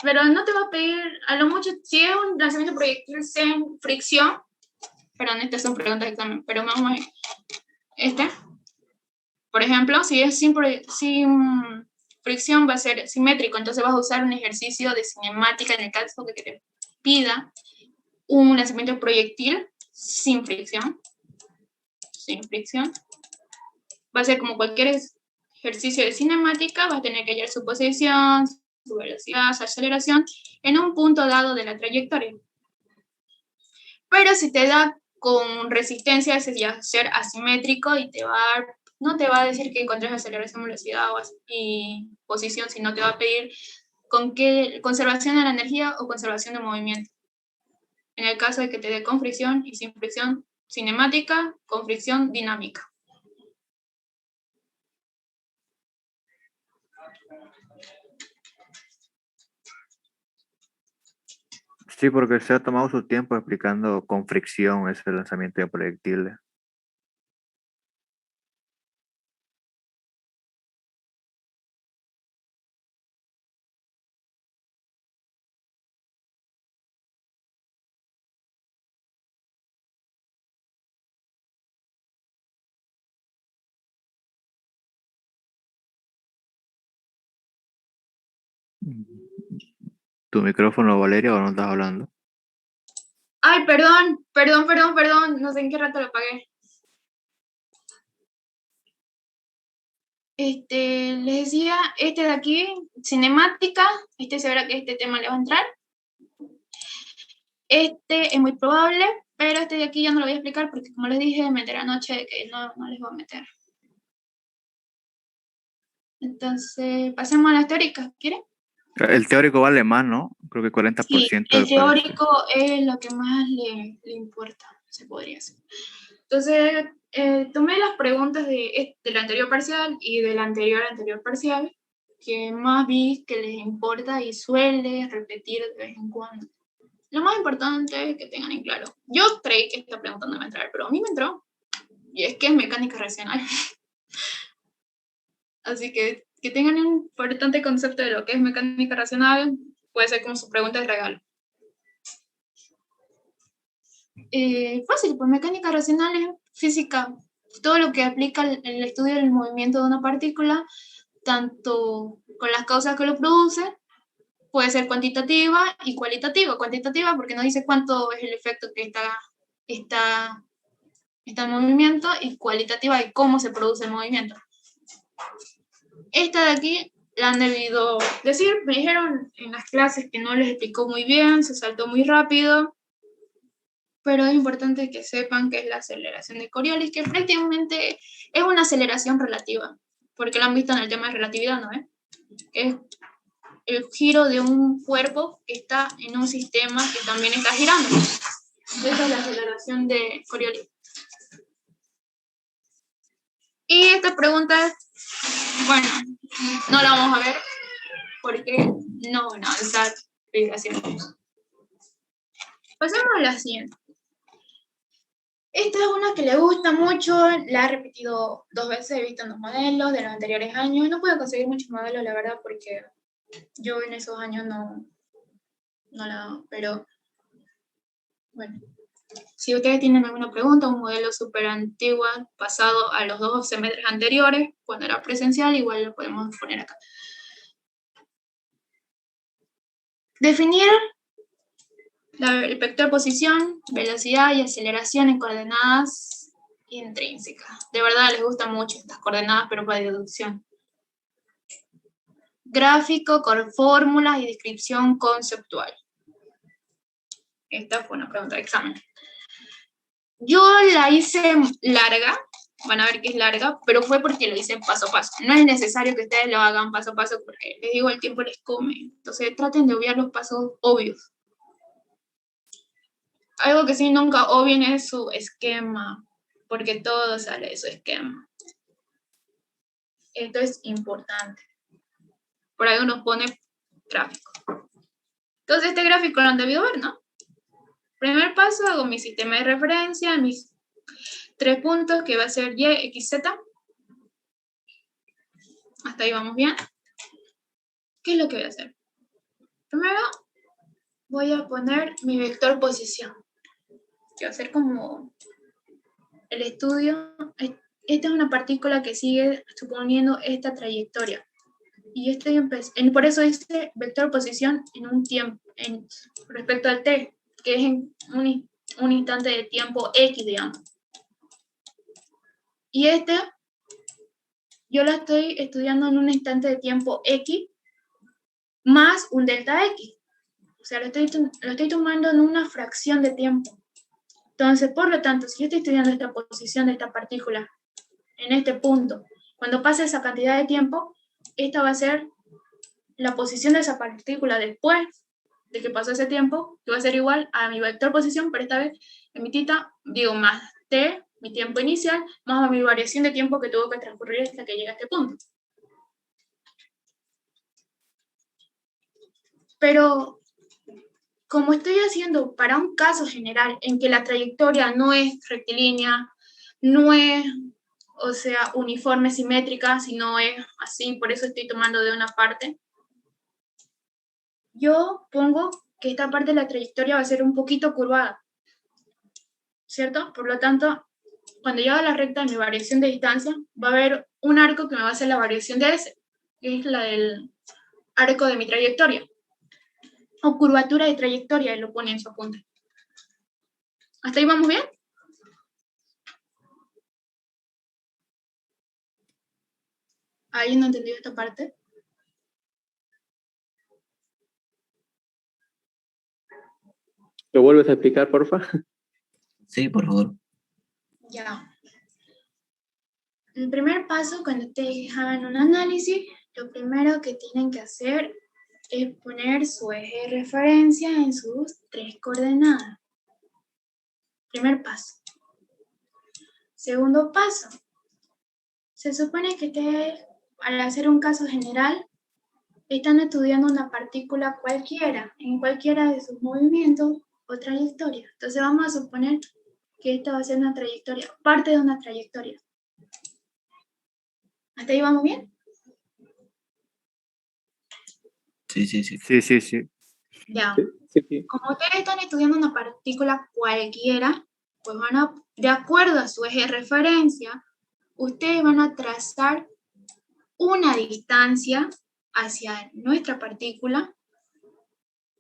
pero no te va a pedir, a lo mucho, si es un lanzamiento de proyectil sin fricción, perdón, estas son preguntas de examen, pero vamos a ver, por ejemplo, si es sin fricción va a ser simétrico, entonces vas a usar un ejercicio de cinemática en el caso de que te pida un lanzamiento de proyectil sin fricción, va a ser como cualquier ejercicio de cinemática, vas a tener que hallar su posición, su velocidad, su aceleración, en un punto dado de la trayectoria. Pero si te da con resistencia, ese ya va a ser asimétrico y no te va a decir que encuentres aceleración, velocidad y posición, sino te va a pedir con qué conservación de la energía o conservación de movimiento. En el caso de que te dé con fricción y sin fricción cinemática, con fricción dinámica. Sí, porque se ha tomado su tiempo explicando con fricción ese lanzamiento de proyectiles. ¿Tu micrófono, Valeria, o no estás hablando? Ay, perdón, no sé en qué rato lo apagué. Les decía, de aquí, cinemática, se verá que este tema le va a entrar. Es muy probable, pero este de aquí ya no lo voy a explicar porque, como les dije, me enteré anoche de que no les voy a meter. Entonces, pasemos a las teóricas, ¿quieren? El teórico vale más, ¿no? Creo que 40%. Sí, el teórico es lo que más le importa, se podría decir. Entonces, tomé las preguntas del anterior parcial y del anterior parcial, que más vi que les importa y suele repetir de vez en cuando. Lo más importante es que tengan en claro. Yo creí que esta pregunta no iba a entrar, pero a mí me entró. Y es que es mecánica racional. Así que tengan un importante concepto de lo que es mecánica racional, puede ser como su pregunta de regalo. Fácil, pues mecánica racional es física. Todo lo que aplica el estudio del movimiento de una partícula, tanto con las causas que lo producen, puede ser cuantitativa y cualitativa. Cuantitativa porque nos dice cuánto es el efecto que está en movimiento, y cualitativa de cómo se produce el movimiento. Esta de aquí la han debido decir, me dijeron en las clases que no les explicó muy bien, se saltó muy rápido, pero es importante que sepan que es la aceleración de Coriolis, que prácticamente es una aceleración relativa, porque lo han visto en el tema de relatividad, ¿no? Es el giro de un cuerpo que está en un sistema que también está girando. Esa es la aceleración de Coriolis. Y esta pregunta, bueno, no la vamos a ver porque no van a avanzar explicaciones. Pasemos a la siguiente. Esta es una que le gusta mucho, la he repetido 2 veces, he visto en los modelos de los anteriores años. No puedo conseguir muchos modelos, la verdad, porque yo en esos años no la... Pero, bueno, si ustedes tienen alguna pregunta, un modelo súper antiguo, pasado a los 2 semestres anteriores, cuando era presencial, igual lo podemos poner acá. Definir el vector posición, velocidad y aceleración en coordenadas intrínsecas. De verdad les gustan mucho estas coordenadas, pero para deducción. Gráfico con fórmulas y descripción conceptual. Esta fue una pregunta de examen. Yo la hice larga, van a ver que es larga, pero fue porque lo hice paso a paso. No es necesario que ustedes lo hagan paso a paso porque, les digo, el tiempo les come. Entonces traten de obviar los pasos obvios. algo que sí nunca obvien es su esquema, porque todo sale de su esquema. Esto es importante. Por ahí uno pone gráfico. Entonces este gráfico lo han debido ver, ¿no? Primer paso, hago mi sistema de referencia, mis 3 puntos, que va a ser Y, X, Z. Hasta ahí vamos bien. ¿Qué es lo que voy a hacer? Primero, voy a poner mi vector posición. Que va a ser como el estudio. Esta es una partícula que sigue suponiendo esta trayectoria. Y por eso dice vector posición en un tiempo, respecto al t, que es en un instante de tiempo x, digamos. Y yo la estoy estudiando en un instante de tiempo x más un delta x. O sea, lo estoy tomando en una fracción de tiempo. Entonces, por lo tanto, si yo estoy estudiando esta posición de esta partícula en este punto, cuando pase esa cantidad de tiempo, esta va a ser la posición de esa partícula después de que pasó ese tiempo, que va a ser igual a mi vector posición, pero esta vez en mi tita, digo más t, mi tiempo inicial, más mi variación de tiempo que tuvo que transcurrir hasta que llegue a este punto. Pero como estoy haciendo para un caso general en que la trayectoria no es rectilínea, no es, o sea, uniforme, simétrica, sino es así, por eso estoy tomando de una parte, yo pongo que esta parte de la trayectoria va a ser un poquito curvada, ¿cierto? Por lo tanto, cuando yo haga la recta de mi variación de distancia, va a haber un arco que me va a hacer la variación de S, que es la del arco de mi trayectoria. O curvatura de trayectoria, lo pone en su apunte. ¿Hasta ahí vamos bien? ¿Alguien no entendió esta parte? ¿Lo vuelves a explicar, porfa? Sí, por favor. Ya. El primer paso, cuando ustedes hagan un análisis, lo primero que tienen que hacer es poner su eje de referencia en sus 3 coordenadas. Primer paso. Segundo paso. Se supone que ustedes, al hacer un caso general, están estudiando una partícula cualquiera, en cualquiera de sus movimientos o trayectorias. Entonces vamos a suponer que esta va a ser una trayectoria, parte de una trayectoria. ¿Hasta ahí vamos bien? Sí, sí, sí. Sí, sí, sí. Ya. Sí. Como ustedes están estudiando una partícula cualquiera, pues de acuerdo a su eje de referencia, ustedes van a trazar una distancia hacia nuestra partícula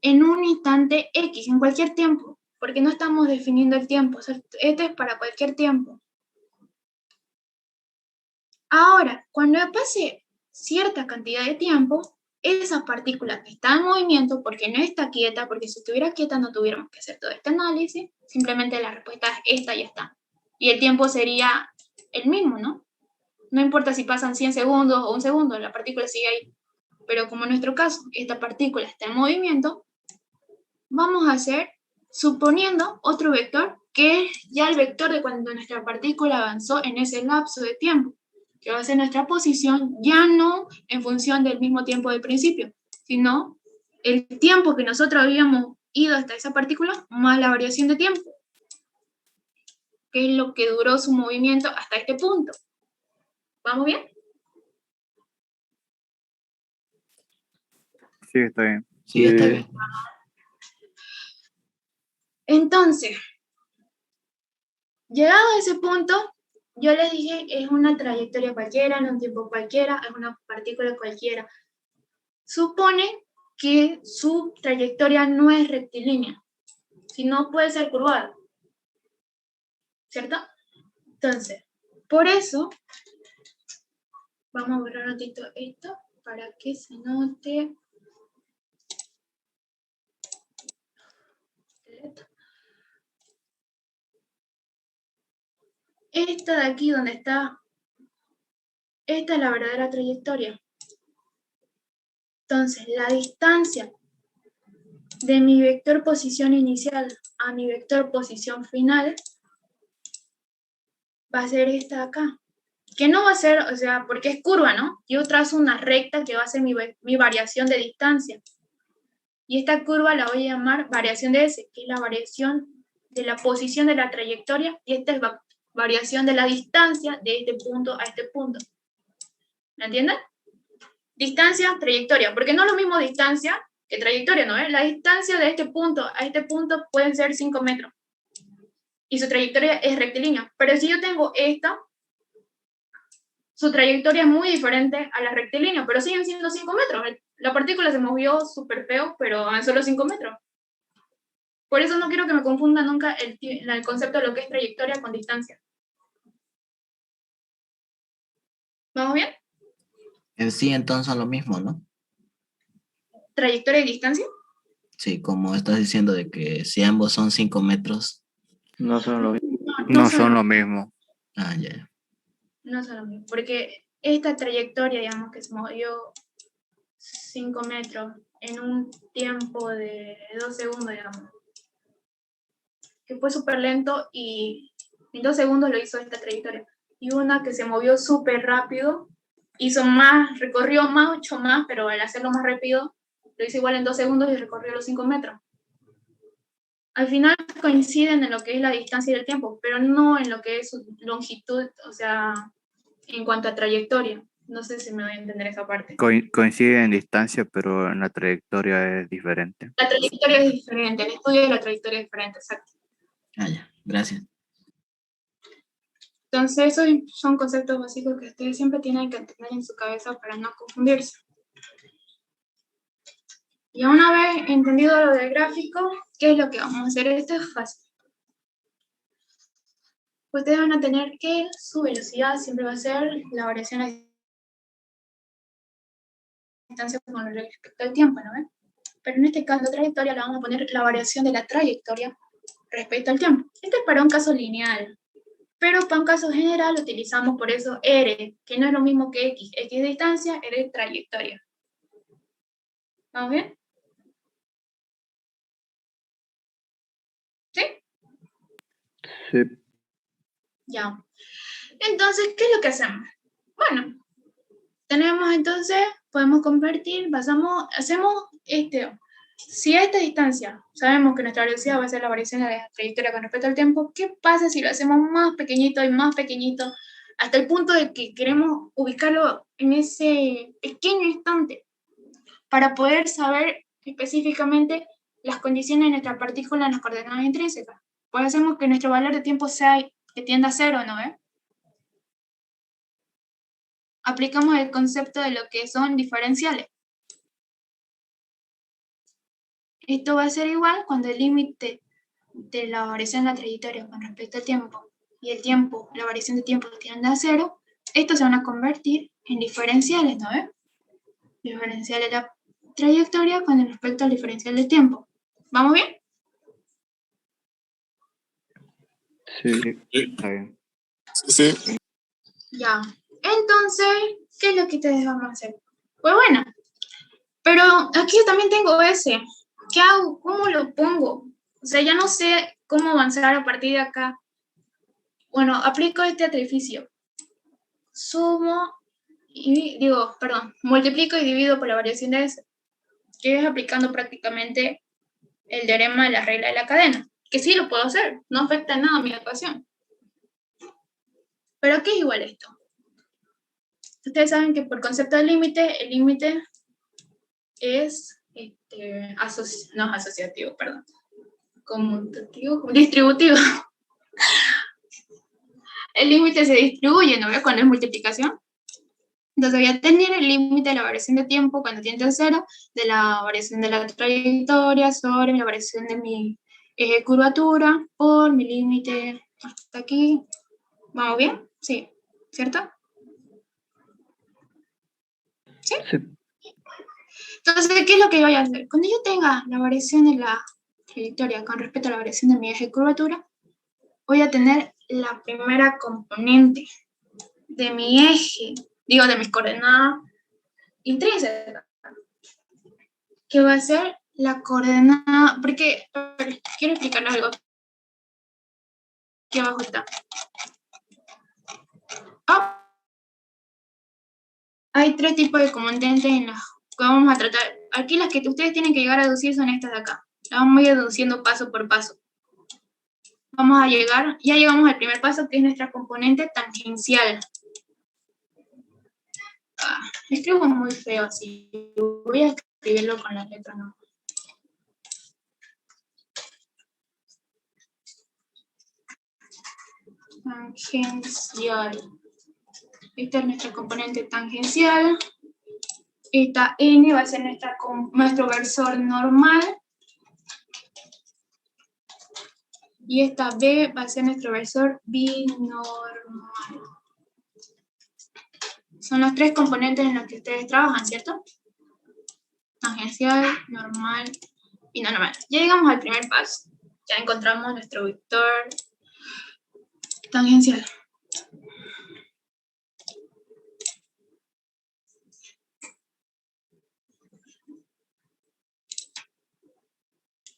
en un instante X, en cualquier tiempo, porque no estamos definiendo el tiempo, o sea, este es para cualquier tiempo. Ahora, cuando pase cierta cantidad de tiempo, esa partícula que está en movimiento, porque no está quieta, porque si estuviera quieta no tuviéramos que hacer todo este análisis, simplemente la respuesta es esta y ya está. Y el tiempo sería el mismo, ¿no? No importa si pasan 100 segundos o un segundo, la partícula sigue ahí. Pero como en nuestro caso, esta partícula está en movimiento, vamos a hacer, suponiendo otro vector, que es ya el vector de cuando nuestra partícula avanzó en ese lapso de tiempo, que va a ser nuestra posición, ya no en función del mismo tiempo del principio, sino el tiempo que nosotros habíamos ido hasta esa partícula, más la variación de tiempo, que es lo que duró su movimiento hasta este punto. ¿Vamos bien? Sí, está bien. Sí, está bien. Entonces, llegado a ese punto, yo les dije, es una trayectoria cualquiera, en un tiempo cualquiera, es una partícula cualquiera. Supone que su trayectoria no es rectilínea, sino puede ser curvada, ¿cierto? Entonces, por eso, vamos a borrar un ratito esto para que se note. Esta de aquí donde está, esta es la verdadera trayectoria. Entonces, la distancia de mi vector posición inicial a mi vector posición final va a ser esta de acá. Que no va a ser, o sea, porque es curva, ¿no? Yo trazo una recta que va a ser mi variación de distancia. Y esta curva la voy a llamar variación de S, que es la variación de la posición de la trayectoria, y esta es variación de la distancia de este punto a este punto. ¿Me entienden? Distancia, trayectoria, porque no es lo mismo distancia que trayectoria, ¿no? La distancia de este punto a este punto pueden ser 5 metros. Y su trayectoria es rectilínea. Pero si yo tengo esta, su trayectoria es muy diferente a la rectilínea, pero siguen siendo 5 metros. La partícula se movió súper feo, pero avanzó solo 5 metros. Por eso no quiero que me confunda nunca el concepto de lo que es trayectoria con distancia. ¿Vamos bien? En sí, entonces son lo mismo, ¿no? ¿Trayectoria y distancia? Sí, como estás diciendo de que si ambos son 5 metros. No son lo mismo. No son lo mismo. Ah, ya. No son lo mismo, porque esta trayectoria, digamos, que se movió 5 metros en un tiempo de 2 segundos, digamos, que fue súper lento y en 2 segundos lo hizo esta trayectoria. Y una que se movió súper rápido, hizo más, recorrió mucho más, pero al hacerlo más rápido, lo hizo igual en 2 segundos y recorrió los 5 metros. Al final coinciden en lo que es la distancia y el tiempo, pero no en lo que es su longitud, o sea, en cuanto a trayectoria. No sé si me voy a entender esa parte. Coincide en distancia, pero en la trayectoria es diferente. La trayectoria es diferente, el estudio de la trayectoria es diferente, exacto. Ah, ya. Gracias. Entonces, esos son conceptos básicos que ustedes siempre tienen que tener en su cabeza para no confundirse. Y una vez entendido lo del gráfico, ¿qué es lo que vamos a hacer? Esto es fácil. Ustedes van a tener que su velocidad siempre va a ser la variación a distancia con respecto al tiempo, ¿no ven? Pero en este caso, la trayectoria la vamos a poner la variación de la trayectoria respecto al tiempo. Este es para un caso lineal. Pero para un caso general utilizamos por eso R, que no es lo mismo que X. X es distancia, R es trayectoria. ¿Vamos bien? ¿Sí? Sí. Ya. Entonces, ¿qué es lo que hacemos? Bueno, tenemos entonces, podemos convertir, hacemos si a esta distancia sabemos que nuestra velocidad va a ser la variación de la trayectoria con respecto al tiempo, ¿qué pasa si lo hacemos más pequeñito y más pequeñito hasta el punto de que queremos ubicarlo en ese pequeño instante para poder saber específicamente las condiciones de nuestra partícula en las coordenadas intrínsecas? Pues hacemos que nuestro valor de tiempo sea que tienda a cero, ¿no? Aplicamos el concepto de lo que son diferenciales. Esto va a ser igual cuando el límite de la variación de la trayectoria con respecto al tiempo y el tiempo, la variación de tiempo tiende a cero, estos se van a convertir en diferenciales, ¿no? Diferencial de la trayectoria con respecto al diferencial del tiempo. ¿Vamos bien? Sí. Está bien. Sí. Ya. Entonces, ¿qué es lo que ustedes van a hacer? Pues bueno, pero aquí yo también tengo ese. ¿Qué hago? ¿Cómo lo pongo? O sea, ya no sé cómo avanzar a partir de acá. Bueno, aplico este artificio. Multiplico y divido por la variación de S, que es aplicando prácticamente el teorema de la regla de la cadena, que sí lo puedo hacer, no afecta en nada a mi ecuación. ¿Pero qué es igual esto? Ustedes saben que por concepto de límite, el límite es no es asociativo, perdón. Conmutativo, distributivo. El límite se distribuye, ¿no ves? Cuando es multiplicación. Entonces voy a tener el límite de la variación de tiempo cuando tiende a cero, de la variación de la trayectoria sobre la variación de mi eje de curvatura por mi límite hasta aquí. ¿Vamos bien? Sí. ¿Cierto? ¿Sí? Sí. Entonces, ¿qué es lo que voy a hacer? Cuando yo tenga la variación de la trayectoria con respecto a la variación de mi eje de curvatura, voy a tener la primera componente de mi eje, de mis coordenadas intrínsecas, que va a ser la coordenada, porque a ver, quiero explicarles algo. Aquí abajo está. Hay 3 tipos de componentes en los que vamos a tratar. Aquí las que ustedes tienen que llegar a deducir son estas de acá. Las vamos a ir deduciendo paso por paso. Vamos a llegar, ya llegamos al primer paso, que es nuestra componente tangencial. Escribo muy feo así. Voy a escribirlo con las letras, ¿no? Tangencial. Esta es nuestra componente tangencial. Esta N va a ser nuestro versor normal. Y esta B va a ser nuestro versor binormal. Son los 3 componentes en los que ustedes trabajan, ¿cierto? Tangencial, normal y no normal. Ya llegamos al primer paso. Ya encontramos nuestro vector tangencial.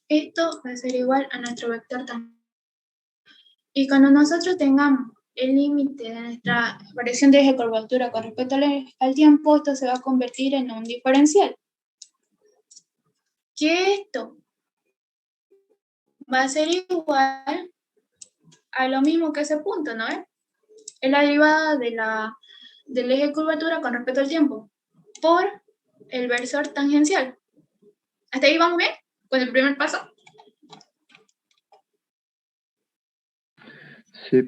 Esto va a ser igual a nuestro vector tangencial. Y cuando nosotros tengamos el límite de nuestra variación de eje de curvatura con respecto al tiempo, esto se va a convertir en un diferencial. Que esto va a ser igual a lo mismo que ese punto, ¿no? Es la derivada del eje de curvatura con respecto al tiempo por el versor tangencial. ¿Hasta ahí vamos bien? Con el primer paso. Sí.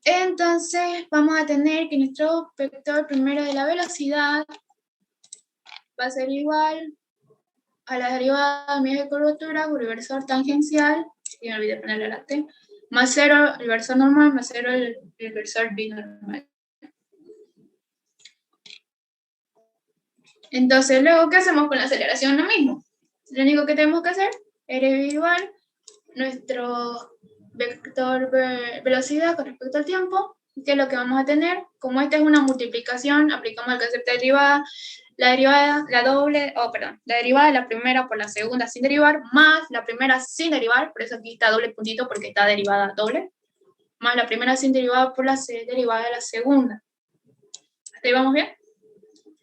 Entonces vamos a tener que nuestro vector primero de la velocidad va a ser igual a la derivada del eje de curvatura por el versor tangencial, y me olvidé ponerle la T, más 0 el versor normal, más 0 el versor binormal. Entonces, luego, ¿qué hacemos con la aceleración? Lo mismo. Lo único que tenemos que hacer es igual nuestro vector velocidad con respecto al tiempo, que es lo que vamos a tener. Como esta es una multiplicación, aplicamos el concepto de derivada, la derivada de la primera por la segunda sin derivar, más la primera sin derivar, por eso aquí está doble puntito porque está derivada doble, más la primera sin derivar por la derivada de la segunda. ¿Hasta ahí vamos bien?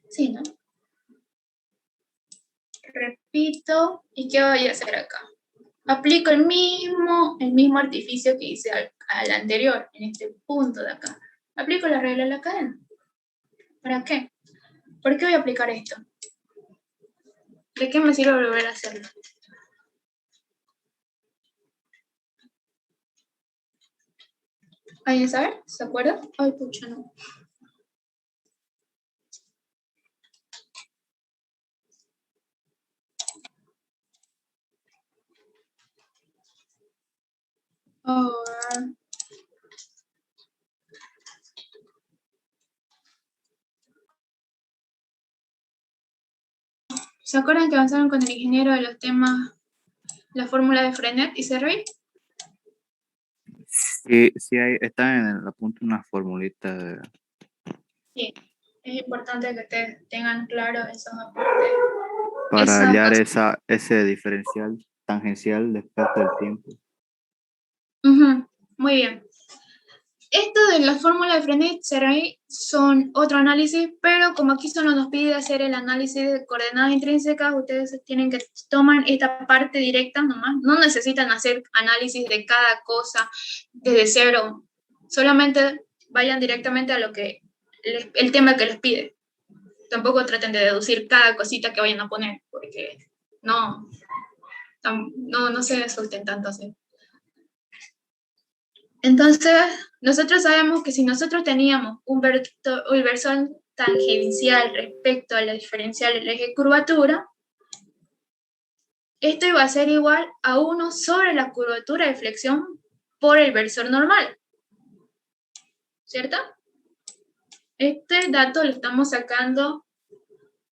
Sí, ¿no? Repito, ¿y qué voy a hacer acá? Aplico el mismo artificio que hice al anterior, en este punto de acá. Aplico la regla de la cadena. ¿Para qué? ¿Por qué voy a aplicar esto? ¿De qué me sirve volver a hacerlo? ¿Alguien sabe? ¿Se acuerda? Ay, pucha, no. ¿Se acuerdan que avanzaron con el ingeniero de los temas, la fórmula de Frenet y Servi? Sí, sí, está en la punta una formulita de... Sí, es importante que ustedes tengan claro esos aportes. para hallar ese diferencial tangencial después del tiempo. Muy bien. Esto de la fórmula de Frenet Servi son otro análisis, pero como aquí solo nos pide hacer el análisis de coordenadas intrínsecas, ustedes tienen que tomar esta parte directa nomás. No necesitan hacer análisis de cada cosa desde cero. Solamente vayan directamente a lo que el tema que les pide. Tampoco traten de deducir cada cosita que vayan a poner, porque no se asusten tanto así. Entonces, nosotros sabemos que si nosotros teníamos un versor tangencial respecto a la diferencial del eje de curvatura, esto iba a ser igual a 1 sobre la curvatura de flexión por el versor normal. ¿Cierto? Este dato lo estamos sacando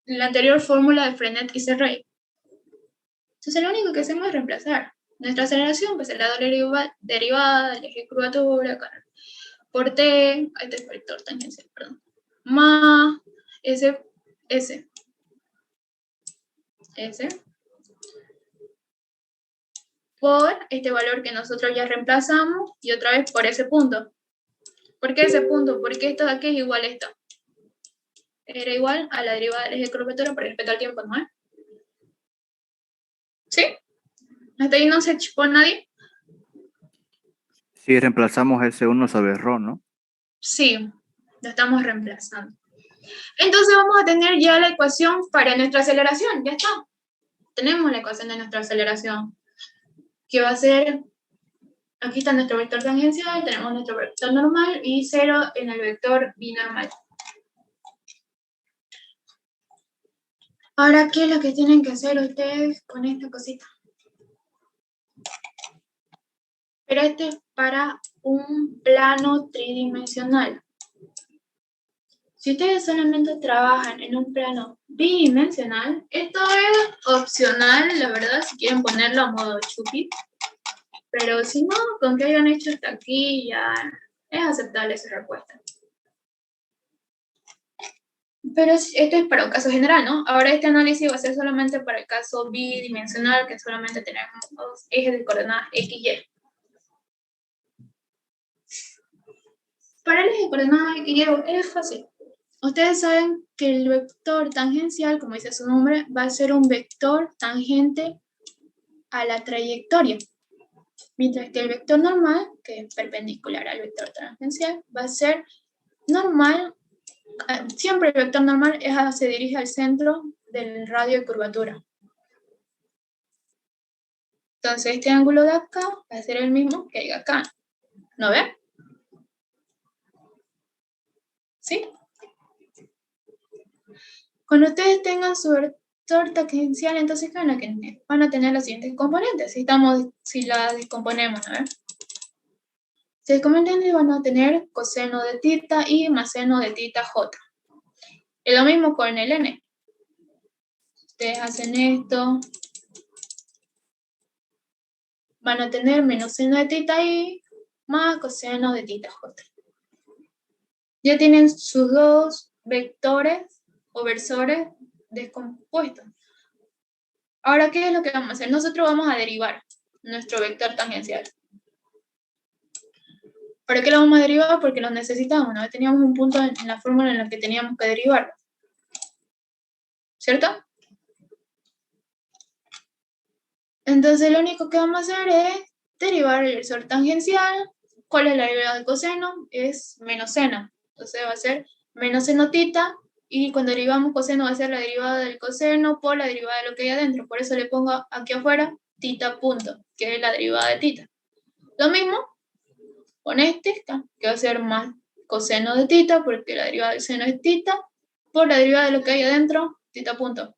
en la anterior fórmula de Frenet y Servi. Entonces, lo único que hacemos es reemplazar. Nuestra aceleración pues es la doble derivada del eje de curvatura por T, este es el vector tangencial, perdón, más S. S, por este valor que nosotros ya reemplazamos, y otra vez por ese punto. ¿Por qué ese punto? Porque esto de aquí es igual a esto. Era igual a la derivada del eje de curvatura por respecto al tiempo, ¿no? ¿Sí? ¿Hasta ahí no se chipó nadie? Sí, reemplazamos ese 1 sobre ρ, ¿no? Sí, lo estamos reemplazando. Entonces vamos a tener ya la ecuación para nuestra aceleración, ya está. Tenemos la ecuación de nuestra aceleración, que va a ser, aquí está nuestro vector tangencial, tenemos nuestro vector normal y 0 en el vector binormal. Ahora, ¿qué es lo que tienen que hacer ustedes con esta cosita? Pero este es para un plano tridimensional. Si ustedes solamente trabajan en un plano bidimensional, esto es opcional, la verdad, si quieren ponerlo a modo chupi. Pero si no, con que hayan hecho hasta aquí, ya es aceptable esa respuesta. Pero esto es para un caso general, ¿no? Ahora este análisis va a ser solamente para el caso bidimensional, que solamente tenemos dos ejes de coordenadas X y Y. Para el eje de coordenadas X y Y es fácil. Ustedes saben que el vector tangencial, como dice su nombre, va a ser un vector tangente a la trayectoria. Mientras que el vector normal, que es perpendicular al vector tangencial, va a ser normal. Siempre el vector normal se dirige al centro del radio de curvatura. Entonces este ángulo de acá va a ser el mismo que hay acá. ¿No ven? ¿Sí? Cuando ustedes tengan su vector tangencial, entonces van a tener los siguientes componentes. Si la descomponemos, a ver. Si descomponemos, van a tener coseno de tita y más seno de tita j. Es lo mismo con el n. Ustedes hacen esto. Van a tener menos seno de tita i más coseno de tita j. Ya tienen sus dos vectores o versores descompuestos. Ahora, ¿qué es lo que vamos a hacer? Nosotros vamos a derivar nuestro vector tangencial. ¿Para qué lo vamos a derivar? Porque lo necesitamos, ¿no? Teníamos un punto en la fórmula en la que teníamos que derivarlo. ¿Cierto? Entonces, lo único que vamos a hacer es derivar el versor tangencial. ¿Cuál es la derivada del coseno? Es menos seno. Entonces, va a ser menos seno tita. Y cuando derivamos coseno va a ser la derivada del coseno por la derivada de lo que hay adentro. Por eso le pongo aquí afuera tita punto, que es la derivada de tita. Lo mismo con este, que va a ser más coseno de tita, porque la derivada del seno es tita, por la derivada de lo que hay adentro, tita punto.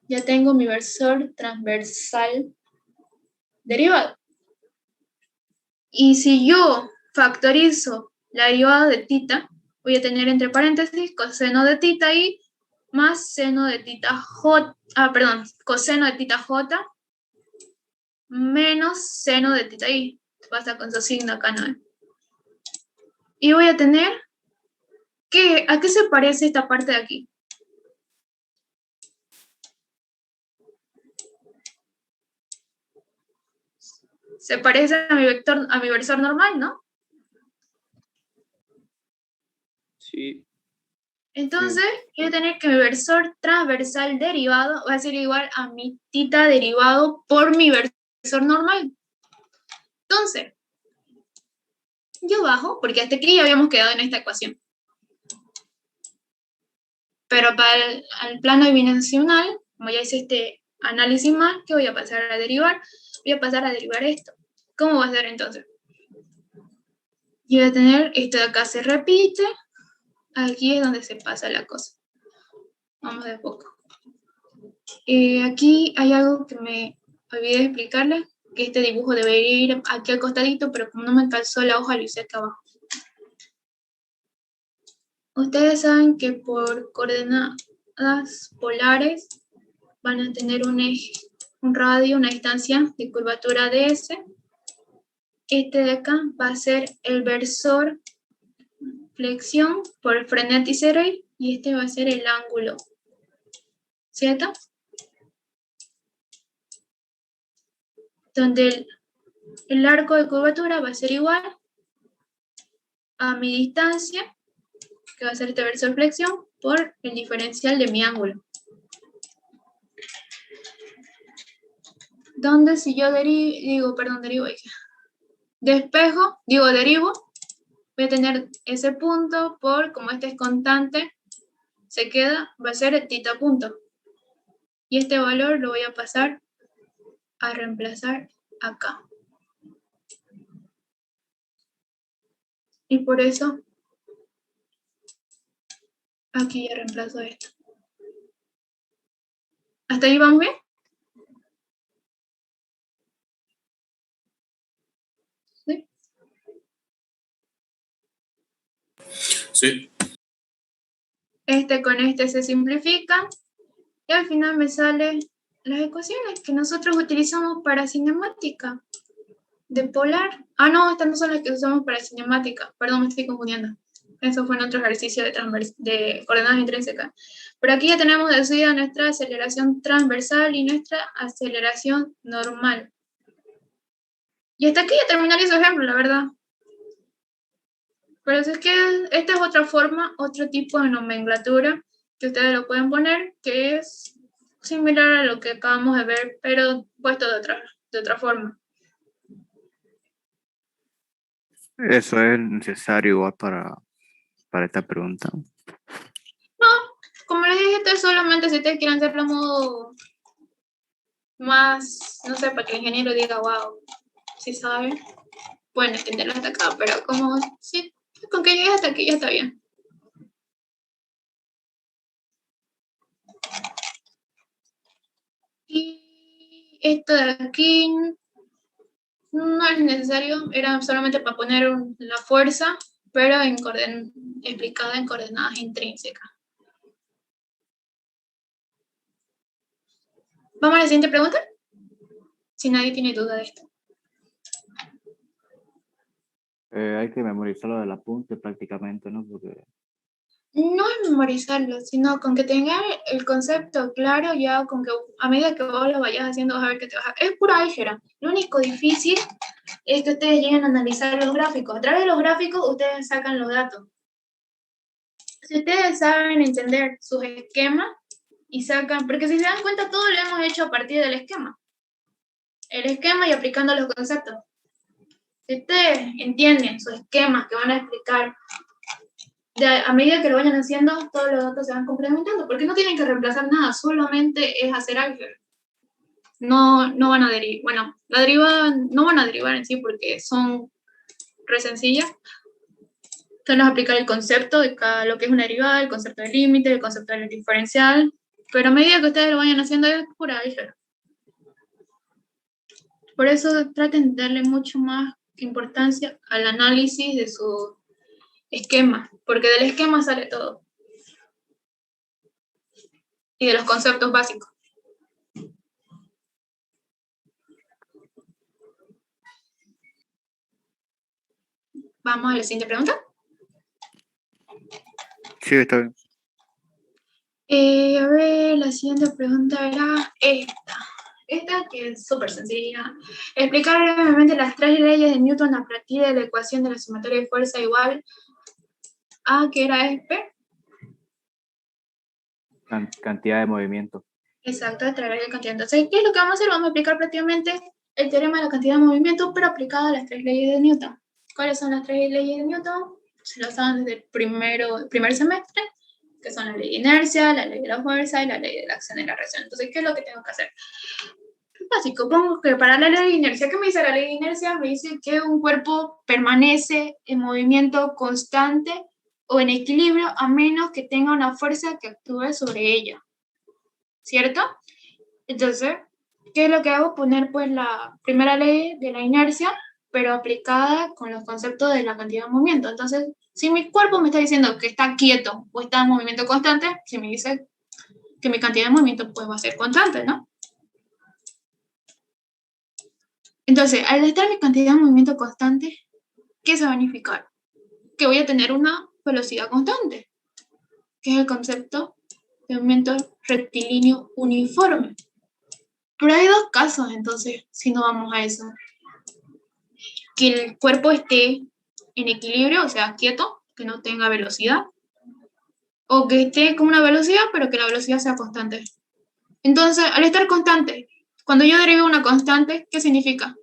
Ya tengo mi versor transversal derivado. Y si yo factorizo la derivada de tita, voy a tener entre paréntesis coseno de tita i más seno de tita j, coseno de tita j menos seno de tita i. Pasa con su signo acá, ¿no? Y voy a tener ¿a qué se parece esta parte de aquí? Se parece a mi versor normal, ¿no? Sí. Entonces, voy a tener que mi versor transversal derivado va a ser igual a mi tita derivado por mi versor normal. Entonces, yo bajo, porque hasta aquí ya habíamos quedado en esta ecuación. Pero para el plano bidimensional, como ya hice este análisis más, ¿qué voy a pasar a derivar? Voy a pasar a derivar esto. ¿Cómo va a ser entonces? Y voy a tener, esto de acá se repite, aquí es donde se pasa la cosa. Vamos de a poco. Aquí hay algo que me olvidé de explicarles, que este dibujo debería ir aquí al costadito, pero como no me calzó la hoja, lo hice acá abajo. Ustedes saben que por coordenadas polares van a tener un eje, un radio, una distancia de curvatura ds. Este de acá va a ser el versor flexión por freneticeroid y este va a ser el ángulo ¿cierto? Donde el arco de curvatura va a ser igual a mi distancia, que va a ser este verso de flexión, por el diferencial de mi ángulo. Donde si yo derivo, voy a tener ese punto por, como este es constante, se queda, va a ser el tita punto. Y este valor lo voy a pasar a reemplazar acá. Y por eso, aquí ya reemplazo esto. ¿Hasta ahí vamos bien? ¿Sí? Sí. Este con este se simplifican. Y al final me salen las ecuaciones que nosotros utilizamos para cinemática. De polar. Ah, no, estas no son las que usamos para cinemática. Perdón, me estoy confundiendo. Eso fue en otro ejercicio de coordenadas intrínsecas. Pero aquí ya tenemos decidida nuestra aceleración transversal y nuestra aceleración normal. Y hasta aquí ya terminaría su ejemplo, la verdad. Pero es que esta es otra forma, otro tipo de nomenclatura que ustedes lo pueden poner, que es similar a lo que acabamos de ver, pero puesto de otra forma. Eso es necesario igual para esta pregunta. No, como les dije, esto es solamente si ustedes quieren hacerlo a modo más, no sé, para que el ingeniero diga, wow, si saben, pueden extenderlo hasta acá, pero como, sí, con que llegues hasta aquí ya está bien. Y esto de aquí no es necesario, era solamente para poner la fuerza, pero explicada en coordenadas intrínsecas. ¿Vamos a la siguiente pregunta? Si nadie tiene duda de esto. Hay que memorizar lo del apunte prácticamente, ¿no? Porque No es memorizarlo, sino con que tengas el concepto claro, ya con que a medida que vos lo vayas haciendo vas a ver que te vas a... Es pura álgebra. Lo único difícil es que ustedes lleguen a analizar los gráficos. A través de los gráficos ustedes sacan los datos. Si ustedes saben entender sus esquemas y sacan... Porque si se dan cuenta, todo lo hemos hecho a partir del esquema. El esquema y aplicando los conceptos. Si ustedes entienden sus esquemas que van a explicar, a medida que lo vayan haciendo, todos los datos se van complementando, porque no tienen que reemplazar nada, solamente es hacer álgebra. No van a derivar, bueno, la derivada no van a derivar en sí porque son re sencillas. Ustedes nos aplicar el concepto de lo que es una derivada, el concepto del límite, el concepto del diferencial, pero a medida que ustedes lo vayan haciendo es pura álgebra. Por eso traten de darle mucho más importancia al análisis de su esquema, porque del esquema sale todo. Y de los conceptos básicos. Vamos a la siguiente pregunta. sí, está bien. A ver, la siguiente pregunta era esta. Esta que es súper sencilla. Explicar brevemente las tres leyes de Newton a partir de la ecuación de la sumatoria de fuerza igual a, ¿qué era este? Cantidad de movimiento. Exacto, a través de cantidad. Entonces, ¿qué es lo que vamos a hacer? Vamos a explicar prácticamente el teorema de la cantidad de movimiento, pero aplicado a las tres leyes de Newton. ¿Cuáles son las tres leyes de Newton? Se lo saben desde el primer semestre, que son la ley de inercia, la ley de la fuerza y la ley de la acción y la reacción. Entonces, ¿qué es lo que tengo que hacer? Básico, pongo que para la ley de inercia, ¿qué me dice la ley de inercia? Me dice que un cuerpo permanece en movimiento constante o en equilibrio a menos que tenga una fuerza que actúe sobre ella. ¿Cierto? Entonces, ¿qué es lo que hago? Poner pues la primera ley de la inercia, pero aplicada con los conceptos de la cantidad de movimiento. Entonces, si mi cuerpo me está diciendo que está quieto o está en movimiento constante, si me dice que mi cantidad de movimiento pues va a ser constante, ¿no? Entonces, al estar mi cantidad de movimiento constante, ¿qué se va a significar? Que voy a tener una velocidad constante, que es el concepto de movimiento rectilíneo uniforme. Pero hay dos casos, entonces, si no vamos a eso. Que el cuerpo esté en equilibrio, o sea, quieto, que no tenga velocidad, o que esté con una velocidad, pero que la velocidad sea constante. Entonces, al estar constante, cuando yo derivo una constante, ¿qué significa?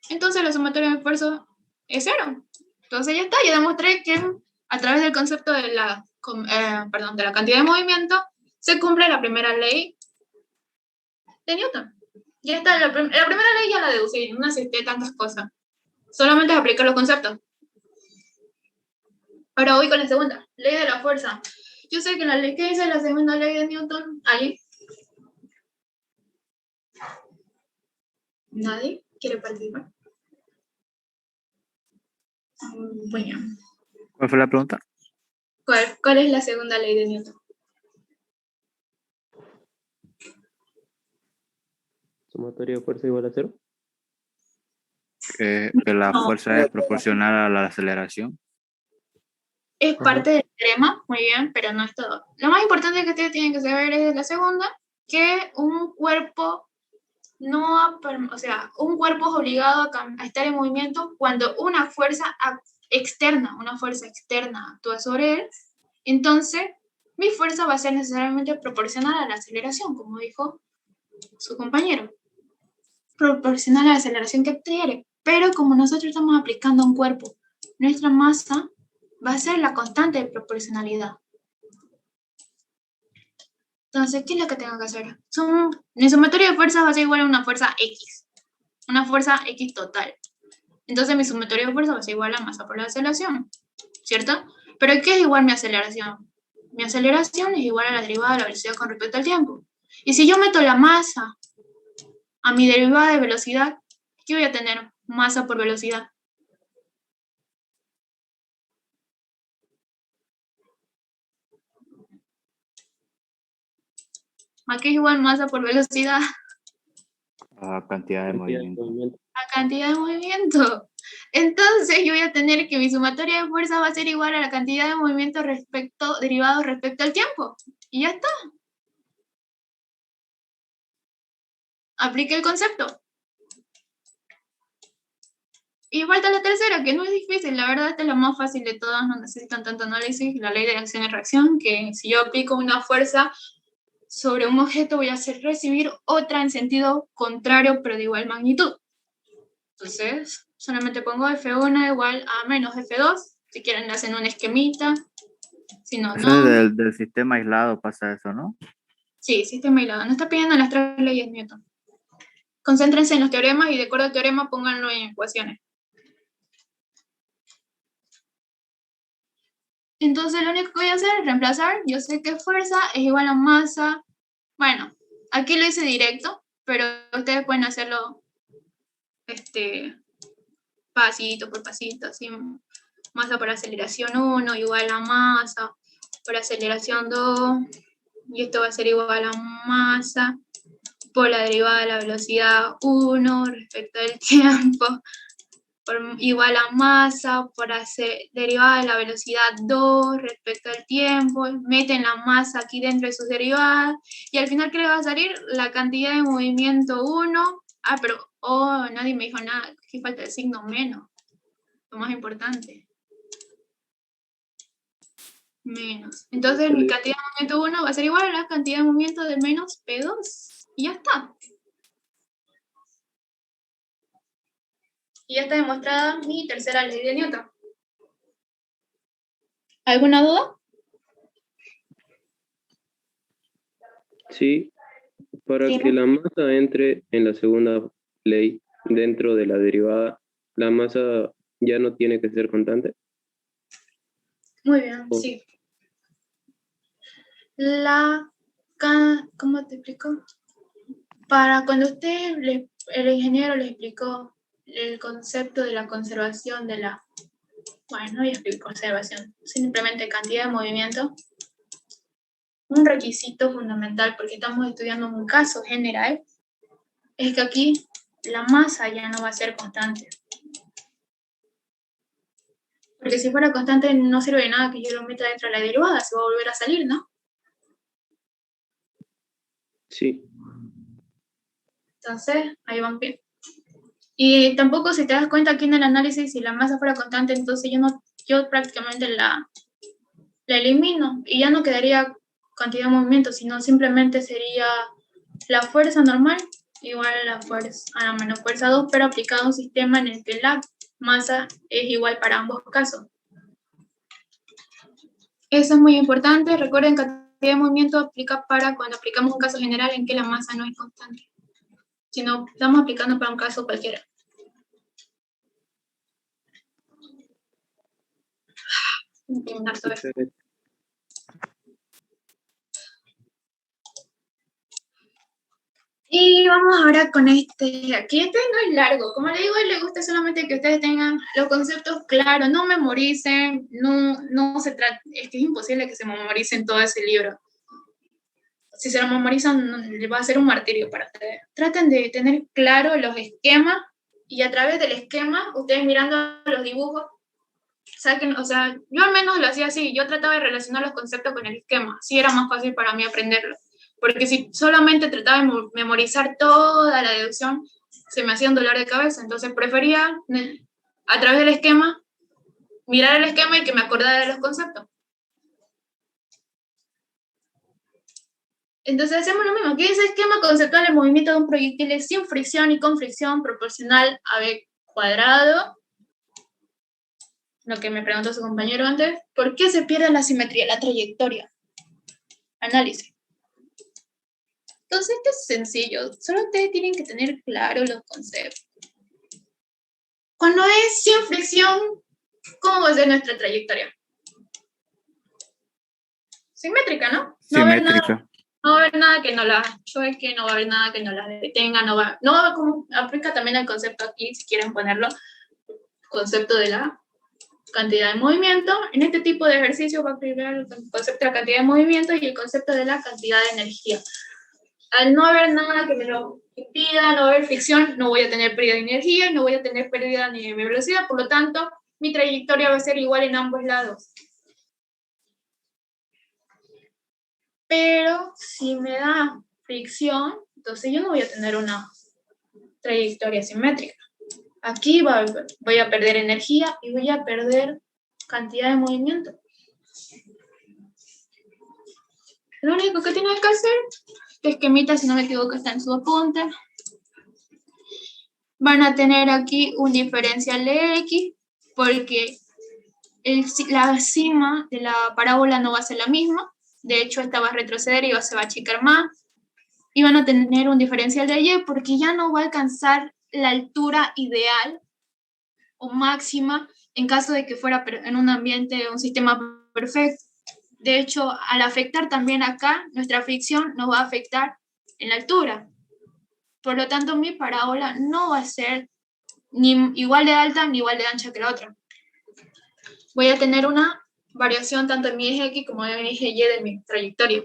Entonces la sumatoria de esfuerzos es cero. Entonces ya está, ya demostré que a través del concepto de la cantidad de movimiento se cumple la primera ley de Newton. Ya está, la primera ley ya la deducí, no necesité tantas cosas. Solamente es aplicar los conceptos. Ahora voy con la segunda, ley de la fuerza. Yo sé que la ley, ¿qué dice la segunda ley de Newton? ¿Alguien? ¿Nadie quiere participar? Bueno. ¿Cuál fue la pregunta? ¿Cuál es la segunda ley de Newton? Sumatoria de fuerza igual a cero. Que la fuerza es proporcional a la aceleración. Es parte del teorema, muy bien, pero no es todo. Lo más importante que ustedes tienen que saber es la segunda, que un cuerpo un cuerpo es obligado a estar en movimiento cuando una fuerza externa actúa sobre él. Entonces, mi fuerza va a ser necesariamente proporcional a la aceleración, como dijo su compañero. Proporcional a la aceleración que adquiere. Pero como nosotros estamos aplicando a un cuerpo, nuestra masa va a ser la constante de proporcionalidad. Entonces, ¿qué es lo que tengo que hacer? Mi sumatoria de fuerzas va a ser igual a una fuerza X. Una fuerza X total. Entonces, mi sumatoria de fuerza va a ser igual a masa por la aceleración. ¿Cierto? Pero ¿qué es igual mi aceleración? Mi aceleración es igual a la derivada de la velocidad con respecto al tiempo. Y si yo meto la masa a mi derivada de velocidad, ¿qué voy a tener? Masa por velocidad. ¿A qué es igual masa por velocidad? A cantidad de movimiento. A cantidad de movimiento. Entonces yo voy a tener que mi sumatoria de fuerza va a ser igual a la cantidad de movimiento derivado respecto al tiempo. Y ya está. Aplique el concepto. Y falta la tercera, que no es difícil. La verdad, esta es la más fácil de todas. No necesitan tanto análisis. La ley de acción y reacción, que si yo aplico una fuerza sobre un objeto, voy a hacer recibir otra en sentido contrario, pero de igual magnitud. Entonces, solamente pongo F1 igual a menos F2. Si quieren, le hacen un esquemita. Si no, Eso no. es del sistema aislado pasa eso, ¿no? Sí, sistema aislado. No está pidiendo las tres leyes de Newton. Concéntrense en los teoremas y de acuerdo al teorema pónganlo en ecuaciones. Entonces, lo único que voy a hacer es reemplazar. Yo sé que fuerza es igual a masa. Bueno, aquí lo hice directo, pero ustedes pueden hacerlo pasito por pasito, así. Masa por aceleración 1 igual a masa por aceleración 2, y esto va a ser igual a masa por la derivada de la velocidad 1 respecto al tiempo, igual a masa por derivada de la velocidad 2 respecto al tiempo. Meten la masa aquí dentro de sus derivadas, y al final, ¿qué le va a salir? La cantidad de movimiento 1. Pero nadie me dijo nada, aquí falta el signo menos, lo más importante. Menos. Entonces mi cantidad de movimiento 1 va a ser igual a la cantidad de movimiento de menos P2. Y ya está. Y ya está demostrada mi tercera ley de Newton. ¿Alguna duda? Sí, para Sí, que ¿no? la masa entre en la segunda ley dentro de la derivada, la masa ya no tiene que ser constante. Muy bien, sí. ¿Cómo te explico? Para cuando el ingeniero le explicó el concepto de la conservación de la... Bueno, no voy a explicar conservación, simplemente cantidad de movimiento. Un requisito fundamental, porque estamos estudiando un caso general, es que aquí la masa ya no va a ser constante. Porque si fuera constante no sirve de nada que yo lo meta dentro de la derivada, se va a volver a salir, ¿no? Sí. Entonces, ahí van bien. Y tampoco si te das cuenta aquí en el análisis, si la masa fuera constante, entonces yo prácticamente la elimino y ya no quedaría cantidad de movimiento, sino simplemente sería la fuerza normal igual a la menos fuerza 2, pero aplicado a un sistema en el que la masa es igual para ambos casos. Eso es muy importante. Recuerden que cantidad de movimiento aplica para cuando aplicamos un caso general en que la masa no es constante, sino estamos aplicando para un caso cualquiera. Terminar todo esto. Y vamos ahora con este. Aquí este no es largo. Como le digo, a él le gusta solamente que ustedes tengan los conceptos claros, no memoricen, no se trata, es que es imposible que se memoricen todo ese libro. Si se lo memorizan, le va a ser un martirio para ustedes. Traten de tener claro los esquemas y a través del esquema, ustedes mirando los dibujos, saquen, o sea, yo al menos lo hacía así, yo trataba de relacionar los conceptos con el esquema, así era más fácil para mí aprenderlo. Porque si solamente trataba de memorizar toda la deducción, se me hacía un dolor de cabeza. Entonces prefería, a través del esquema, mirar el esquema y que me acordara de los conceptos. Entonces hacemos lo mismo. ¿Qué es el esquema conceptual del movimiento de un proyectil sin fricción y con fricción proporcional a b cuadrado? Lo que me preguntó su compañero antes. ¿Por qué se pierde la simetría, la trayectoria? Análisis. Entonces, esto es sencillo. Solo ustedes tienen que tener claros los conceptos. Cuando es sin fricción, ¿cómo va a ser nuestra trayectoria? Simétrica, ¿no? Simétrica. No va a haber nada que no la choque, no va a haber nada que no la detenga, no va como aplica también el concepto aquí, si quieren ponerlo, concepto de la cantidad de movimiento. En este tipo de ejercicio va a aplicar el concepto de la cantidad de movimiento y el concepto de la cantidad de energía. Al no haber nada que me lo impida, no haber fricción, no voy a tener pérdida de energía, no voy a tener pérdida ni de mi velocidad, por lo tanto, mi trayectoria va a ser igual en ambos lados. Pero si me da fricción, entonces yo no voy a tener una trayectoria simétrica. Aquí voy a perder energía y voy a perder cantidad de movimiento. Lo único que tienes que hacer, este esquemita, si no me equivoco, está en su apunte. Van a tener aquí un diferencial de X, porque la cima de la parábola no va a ser la misma. De hecho, esta va a retroceder y se va a achicar más. Y van a tener un diferencial de Y porque ya no va a alcanzar la altura ideal o máxima en caso de que fuera en un ambiente, un sistema perfecto. De hecho, al afectar también acá, nuestra fricción nos va a afectar en la altura. Por lo tanto, mi parábola no va a ser ni igual de alta ni igual de ancha que la otra. Voy a tener una variación tanto en mi eje X como en mi eje Y de mi trayectoria.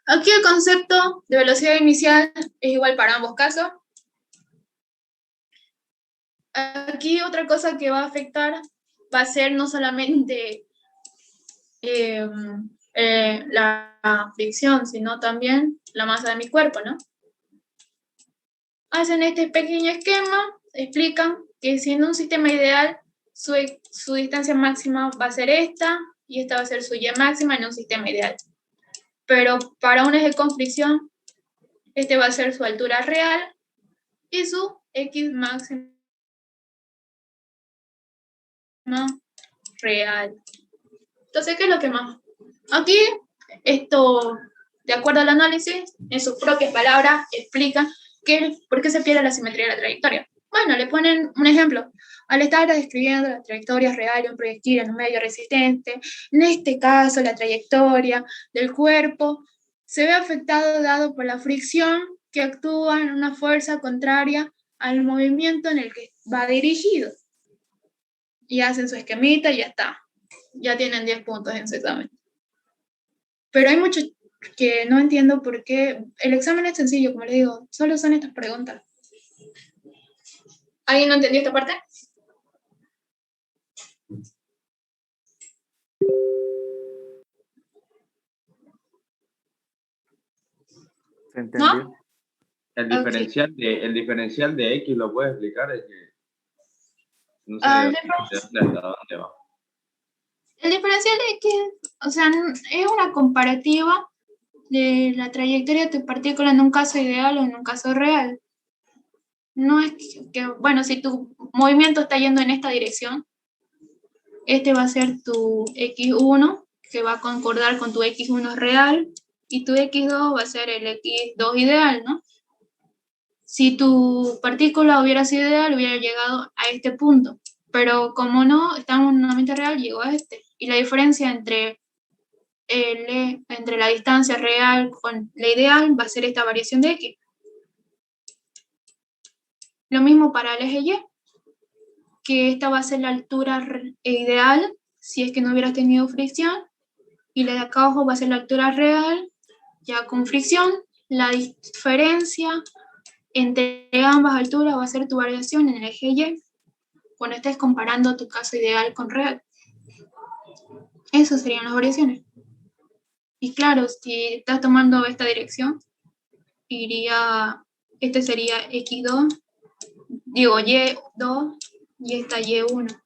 Aquí el concepto de velocidad inicial es igual para ambos casos. Aquí otra cosa que va a afectar va a ser no solamente la fricción, sino también la masa de mi cuerpo, ¿no? Hacen este pequeño esquema, explican que si en un sistema ideal su distancia máxima va a ser esta y esta va a ser su Y máxima en un sistema ideal. Pero para un eje con fricción, este va a ser su altura real y su X máxima real. Entonces, ¿qué es lo que más? Aquí, esto, de acuerdo al análisis, en sus propias palabras, explican por qué se pierde la simetría de la trayectoria. Bueno, le ponen un ejemplo. Al estar describiendo la trayectoria real de un proyectil en un medio resistente, en este caso la trayectoria del cuerpo se ve afectado dado por la fricción que actúa en una fuerza contraria al movimiento en el que va dirigido. Y hacen su esquemita y ya está. Ya tienen 10 puntos en su examen. Pero hay muchos que no entiendo por qué. El examen es sencillo, como les digo, solo son estas preguntas. ¿Alguien no entendió esta parte? ¿Se entendió? ¿No? El diferencial de X lo puedes explicar, es que no sé Ah, de dónde hasta dónde va. el diferencial es que, o sea, es una comparativa de la trayectoria de tu partícula en un caso ideal o en un caso real. No es bueno, si tu movimiento está yendo en esta dirección, este va a ser tu X1, que va a concordar con tu X1 real, y tu X2 va a ser el X2 ideal, ¿no? Si tu partícula hubiera sido ideal, hubiera llegado a este punto, pero como no, estamos en un ambiente real, llegó a este. Y la diferencia entre la distancia real con la ideal va a ser esta variación de X. Lo mismo para el eje Y, que esta va a ser la altura ideal si es que no hubieras tenido fricción, y la de acá abajo va a ser la altura real ya con fricción. La diferencia entre ambas alturas va a ser tu variación en el eje Y cuando estés comparando tu caso ideal con real. Esas serían las variaciones. Y claro, si estás tomando esta dirección, este sería X2, digo Y2, y esta Y1.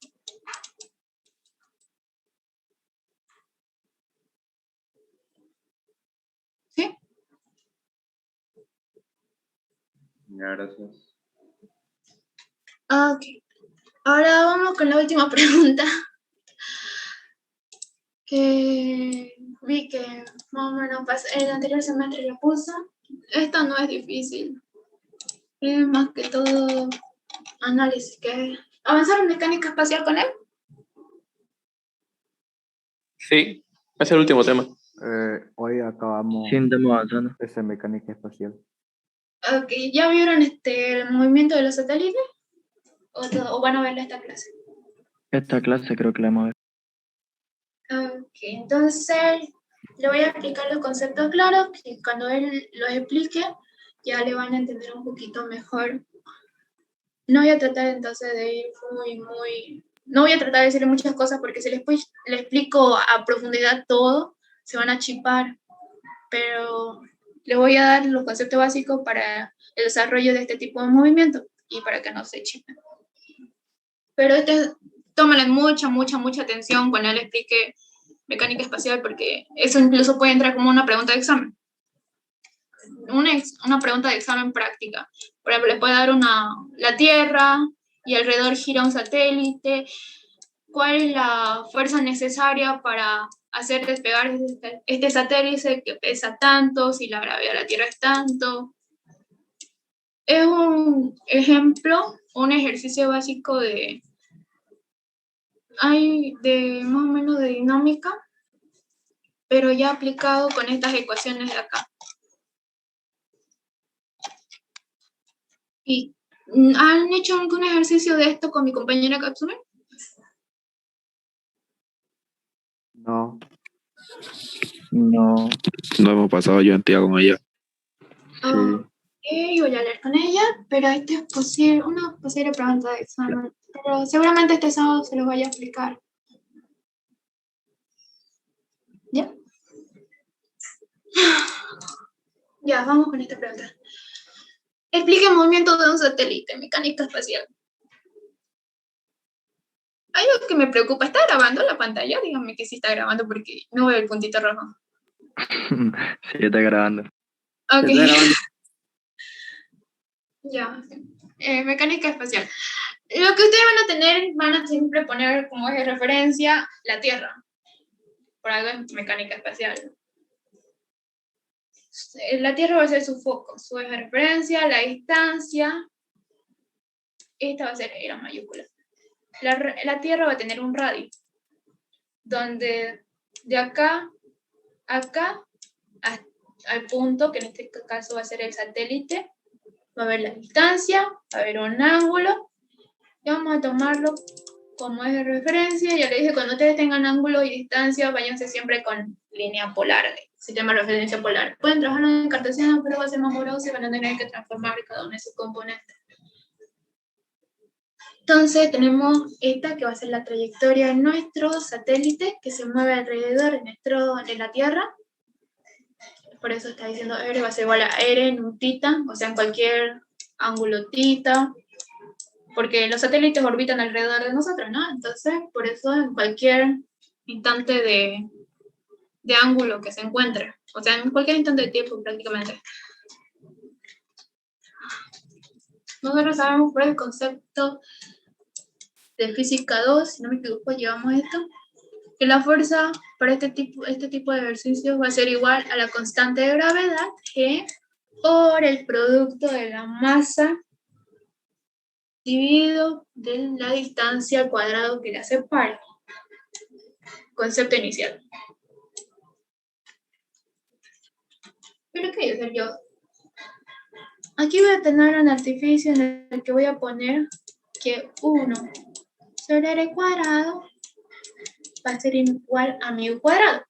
¿Sí? Ya, gracias. Ok. Ahora vamos con la última pregunta. Que vi que más o menos el anterior semestre lo puso. Esta no es difícil. Es más que todo análisis. ¿Avanzar en mecánica espacial con él? Sí, es el último tema. Hoy acabamos Sí, estamos avanzando. esa mecánica espacial. Ok, ¿ya vieron el movimiento de los satélites? ¿O van a ver esta clase? Esta clase creo que la hemos visto. Ok, entonces le voy a explicar los conceptos claros, que cuando él los explique ya le van a entender un poquito mejor. No voy a tratar entonces de ir no voy a tratar de decirle muchas cosas porque si le explico a profundidad todo, se van a chipar, pero le voy a dar los conceptos básicos para el desarrollo de este tipo de movimiento y para que no se chipen. Pero tómale mucha atención cuando él explique mecánica espacial, porque eso incluso puede entrar como una pregunta de examen. Una pregunta de examen práctica. Por ejemplo, le puede dar la Tierra y alrededor gira un satélite. ¿Cuál es la fuerza necesaria para hacer despegar este satélite que pesa tanto, si la gravedad de la Tierra es tanto? Es un ejemplo, un ejercicio básico de más o menos de dinámica, pero ya aplicado con estas ecuaciones de acá. ¿Y han hecho algún ejercicio de esto con mi compañera Katsumi? No. No. No hemos pasado yo antía con ella. Ok, voy a hablar con ella, pero esto es una posible pregunta de examen. Pero seguramente este sábado se los vaya a explicar. ¿Ya? Ya, vamos con esta pregunta. Explique el movimiento de un satélite, mecánica espacial. Hay algo que me preocupa. ¿Está grabando la pantalla? Dígame que sí está grabando porque no veo el puntito rojo. Sí, está grabando. Ok. Está grabando. Ya. Mecánica espacial. Lo que ustedes van a siempre poner como eje de referencia la Tierra. Por algo es mecánica espacial. La Tierra va a ser su foco, su eje de referencia, la distancia. Esta va a ser la mayúscula. La Tierra va a tener un radio, donde de acá al punto, que en este caso va a ser el satélite, va a haber la distancia, va a haber un ángulo, y vamos a tomarlo como eje de referencia. Ya le dije, cuando ustedes tengan ángulo y distancia, váyanse siempre con línea polar, sistema de referencia polar. Pueden trabajar en cartesiano, pero va a ser más moroso y van a tener que transformar cada uno de sus componentes. Entonces tenemos esta que va a ser la trayectoria de nuestro satélite que se mueve alrededor de la Tierra. Por eso está diciendo R va a ser igual a R en un tita, o sea, en cualquier ángulo tita, porque los satélites orbitan alrededor de nosotros, ¿no? Entonces, por eso en cualquier instante de ángulo que se encuentre, o sea, en cualquier instante de tiempo prácticamente. Nosotros sabemos por el concepto de física 2, si no me equivoco, llevamos esto, que la fuerza para este tipo de ejercicios va a ser igual a la constante de gravedad, G, por el producto de la masa dividido de la distancia al cuadrado que la separa. Concepto inicial. ¿Pero qué voy a hacer yo? Aquí voy a tener un artificio en el que voy a poner que 1 sobre r cuadrado va a ser igual a mi u cuadrado.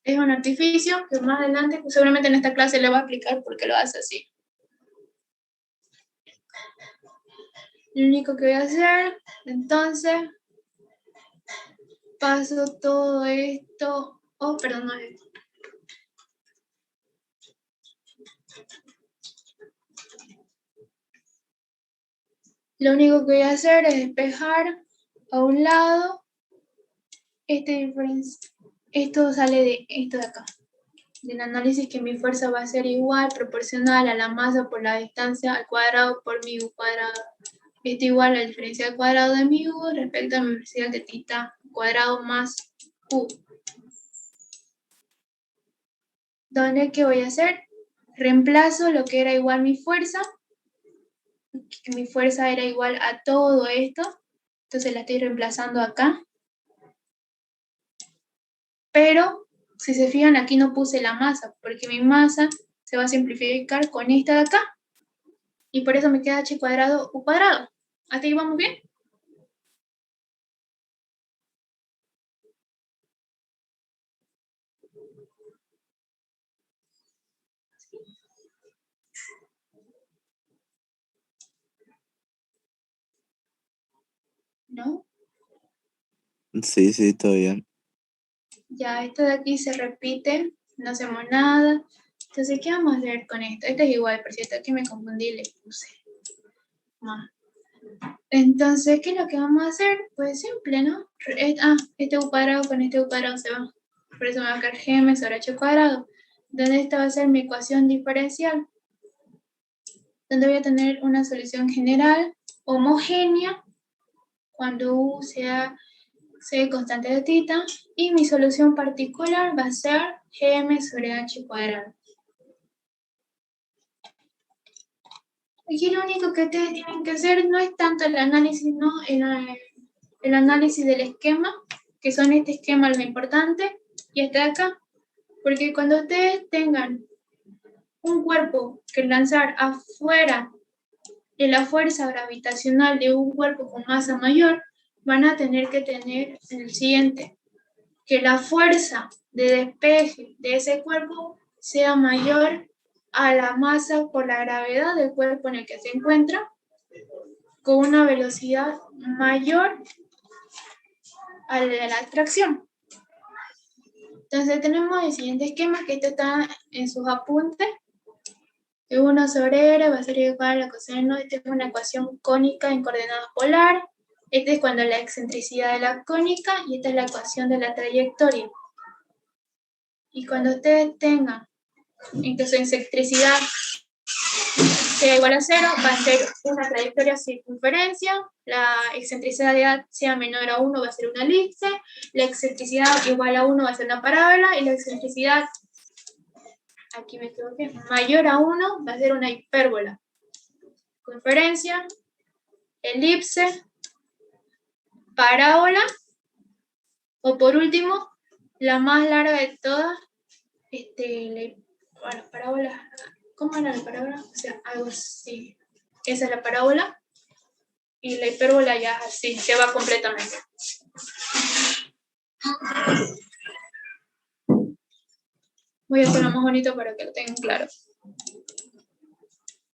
Es un artificio que más adelante, seguramente en esta clase le va a explicar por qué lo hace así. Lo único que voy a hacer, entonces, paso todo esto, perdón, no es esto. Lo único que voy a hacer es despejar a un lado esto sale de esto de acá, del análisis que mi fuerza va a ser igual, proporcional a la masa por la distancia al cuadrado por mi u cuadrado. Esto igual a la diferencia al cuadrado de mi u respecto a mi velocidad de tita cuadrado más u. ¿Dónde qué voy a hacer? Reemplazo lo que era igual mi fuerza. Mi fuerza era igual a todo esto. Entonces la estoy reemplazando acá. Pero, si se fijan, aquí no puse la masa, porque mi masa se va a simplificar con esta de acá. Y por eso me queda h cuadrado u cuadrado. ¿Hasta ahí vamos bien? ¿No? Sí, sí, todo bien. Ya, esto de aquí se repite, no hacemos nada. Entonces, ¿qué vamos a hacer con esto? Esto es igual, por cierto, aquí me confundí, le puse más. Entonces, ¿qué es lo que vamos a hacer? Pues simple, ¿no? Este u cuadrado con este u cuadrado se va. Por eso me va a quedar gm sobre h cuadrado. Donde esta va a ser mi ecuación diferencial. Donde voy a tener una solución general homogénea cuando u sea c constante de tita, y mi solución particular va a ser gm sobre h cuadrado. Aquí lo único que ustedes tienen que hacer no es tanto el análisis, ¿no? El análisis del esquema, que son este esquema lo importante, y este de acá. Porque cuando ustedes tengan un cuerpo que lanzar afuera de la fuerza gravitacional de un cuerpo con masa mayor, van a tener que tener el siguiente, que la fuerza de despeje de ese cuerpo sea mayor a la masa por la gravedad del cuerpo en el que se encuentra, con una velocidad mayor a la de la atracción. Entonces tenemos el siguiente esquema, que esto está en sus apuntes. 1 sobre r va a ser igual a la coseno. Esta es una ecuación cónica en coordenadas polar. Esta es cuando la excentricidad de la cónica, y esta es la ecuación de la trayectoria. Y cuando ustedes tengan en que su excentricidad sea igual a 0, va a ser una trayectoria circunferencia, la excentricidad sea menor a 1 va a ser una elipse, la excentricidad igual a 1 va a ser una parábola, y la excentricidad, aquí me equivoqué, mayor a 1 va a ser una hipérbola. Circunferencia, elipse, parábola, o por último, la más larga de todas, parábola. ¿Cómo era la parábola? O sea, algo así. Esa es la parábola. Y la hipérbola ya así, se va completamente. Voy a hacerlo más bonito para que lo tengan claro.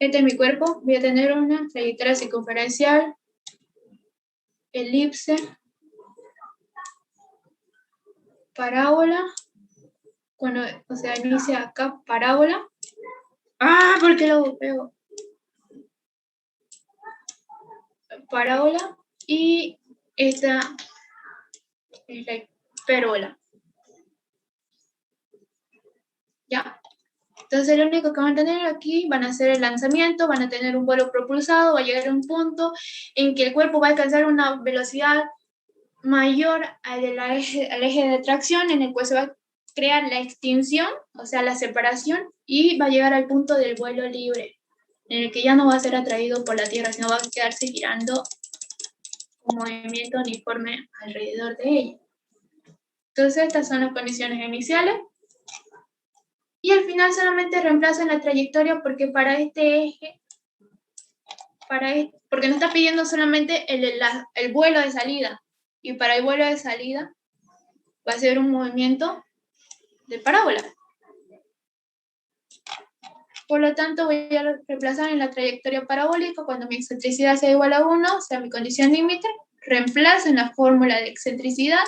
Este es mi cuerpo. Voy a tener una trayectoria circunferencial, elipse, parábola. Cuando, o sea, inicia acá, parábola. ¡Ah! ¿Por qué lo pego? Parábola. Y esta es la hipérbola. Ya. Entonces lo único que van a tener aquí van a ser el lanzamiento, van a tener un vuelo propulsado, va a llegar a un punto en que el cuerpo va a alcanzar una velocidad mayor al eje de tracción, en el cual se va a crear la extinción, o sea, la separación, y va a llegar al punto del vuelo libre, en el que ya no va a ser atraído por la Tierra, sino va a quedarse girando un movimiento uniforme alrededor de ella. Entonces estas son las condiciones iniciales. Y al final solamente reemplazan la trayectoria porque para este eje, porque nos está pidiendo solamente el vuelo de salida. Y para el vuelo de salida va a ser un movimiento de parábola. Por lo tanto, voy a reemplazar en la trayectoria parabólica cuando mi excentricidad sea igual a 1, o sea, mi condición límite, reemplazo en la fórmula de excentricidad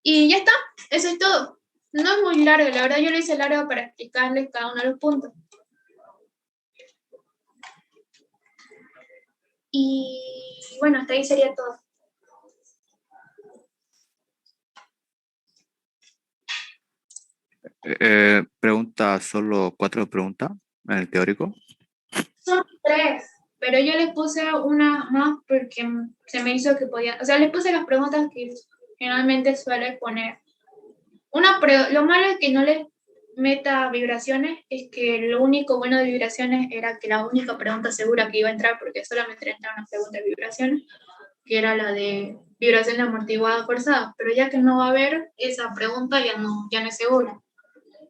y ya está, eso es todo. No es muy largo, la verdad yo lo hice largo para explicarles cada uno de los puntos. Y bueno, hasta ahí sería todo. Pregunta, solo 4 preguntas en el teórico. Son 3, pero yo les puse una más porque se me hizo que podía, o sea, les puse las preguntas que generalmente suele poner. Lo malo es que no les meta vibraciones, es que lo único bueno de vibraciones era que la única pregunta segura que iba a entrar, porque solamente entraba una pregunta de vibraciones, que era la de vibración amortiguada forzada, pero ya que no va a haber esa pregunta, ya no es segura.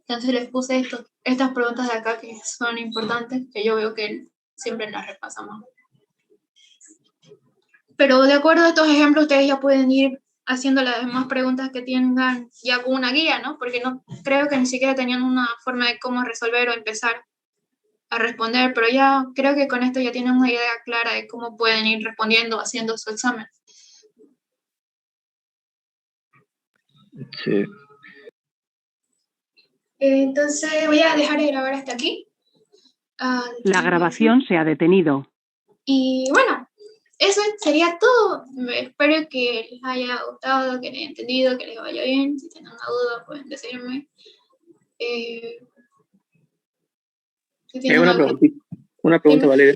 Entonces les puse estas preguntas de acá que son importantes, que yo veo que siempre las repasamos. Pero de acuerdo a estos ejemplos, ustedes ya pueden ir haciendo las demás preguntas que tengan ya con una guía, ¿no? Porque no creo que ni siquiera tenían una forma de cómo resolver o empezar a responder, pero ya creo que con esto ya tienen una idea clara de cómo pueden ir respondiendo, haciendo su examen. Sí. Entonces voy a dejar de grabar hasta aquí. La grabación se ha detenido. Y bueno, eso sería todo. Espero que les haya gustado, que les haya entendido, que les vaya bien. Si tienen una duda, pueden decirme. Si tienen una pregunta, Valeria.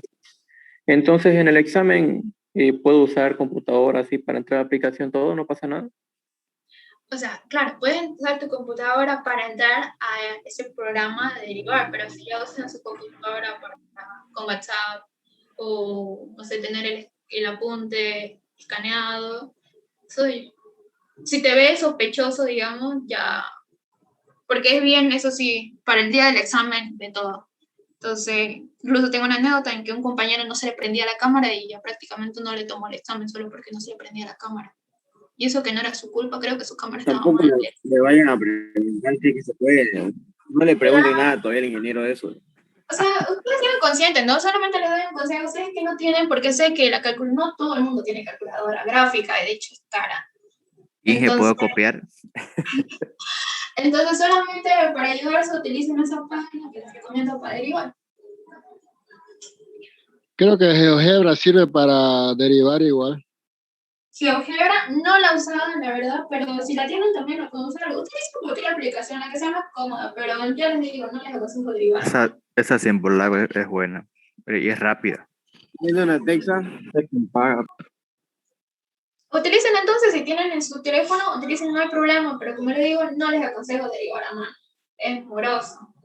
Entonces, en el examen, ¿puedo usar computadora así para entrar a la aplicación todo? ¿No pasa nada? O sea, claro, pueden usar tu computadora para entrar a ese programa de derivar, pero si ya usan su computadora con WhatsApp o, no sé, tener el apunte escaneado, si te ves sospechoso, digamos, ya, porque es bien, eso sí, para el día del examen de todo. Entonces, incluso tengo una anécdota en que un compañero no se le prendía la cámara y ya prácticamente no le tomó el examen solo porque no se le prendía la cámara. Y eso que no era su culpa, creo que su cámara estaba Tampoco mal. le vayan a preguntar si es que se puede. No le pregunten nada todavía al ingeniero de eso. O sea, ustedes tienen consciente, ¿no? Solamente les doy un consejo a ustedes que no tienen, porque sé que la calculadora, no todo el mundo tiene calculadora gráfica, de hecho es cara. Inge, ¿puedo copiar? Entonces solamente para ayudarse utilicen esa página que les recomiendo para derivar. Creo que GeoGebra sirve para derivar igual. GeoGebra no la usaban, la verdad, pero si la tienen también la pueden usar. Utilicen cualquier aplicación, la que sea más cómoda, pero ya les digo, no les aconsejo derivar. Esa Simbolago es buena y es rápida. ¿Tiene una Texas? Utilicen entonces, si tienen en su teléfono, utilicen, no hay problema, pero como les digo, no les aconsejo derivar a mano. Es moroso.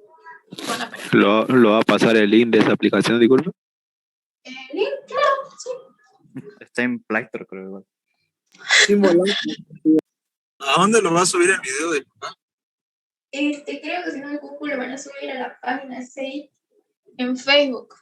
¿Lo va a pasar el link de esa aplicación, disculpe? ¿El link? Claro, sí. Está en Play Store, creo igual. ¿A dónde lo va a subir el video de papá? Creo que si no me equivoco lo van a subir a la página 6 en Facebook.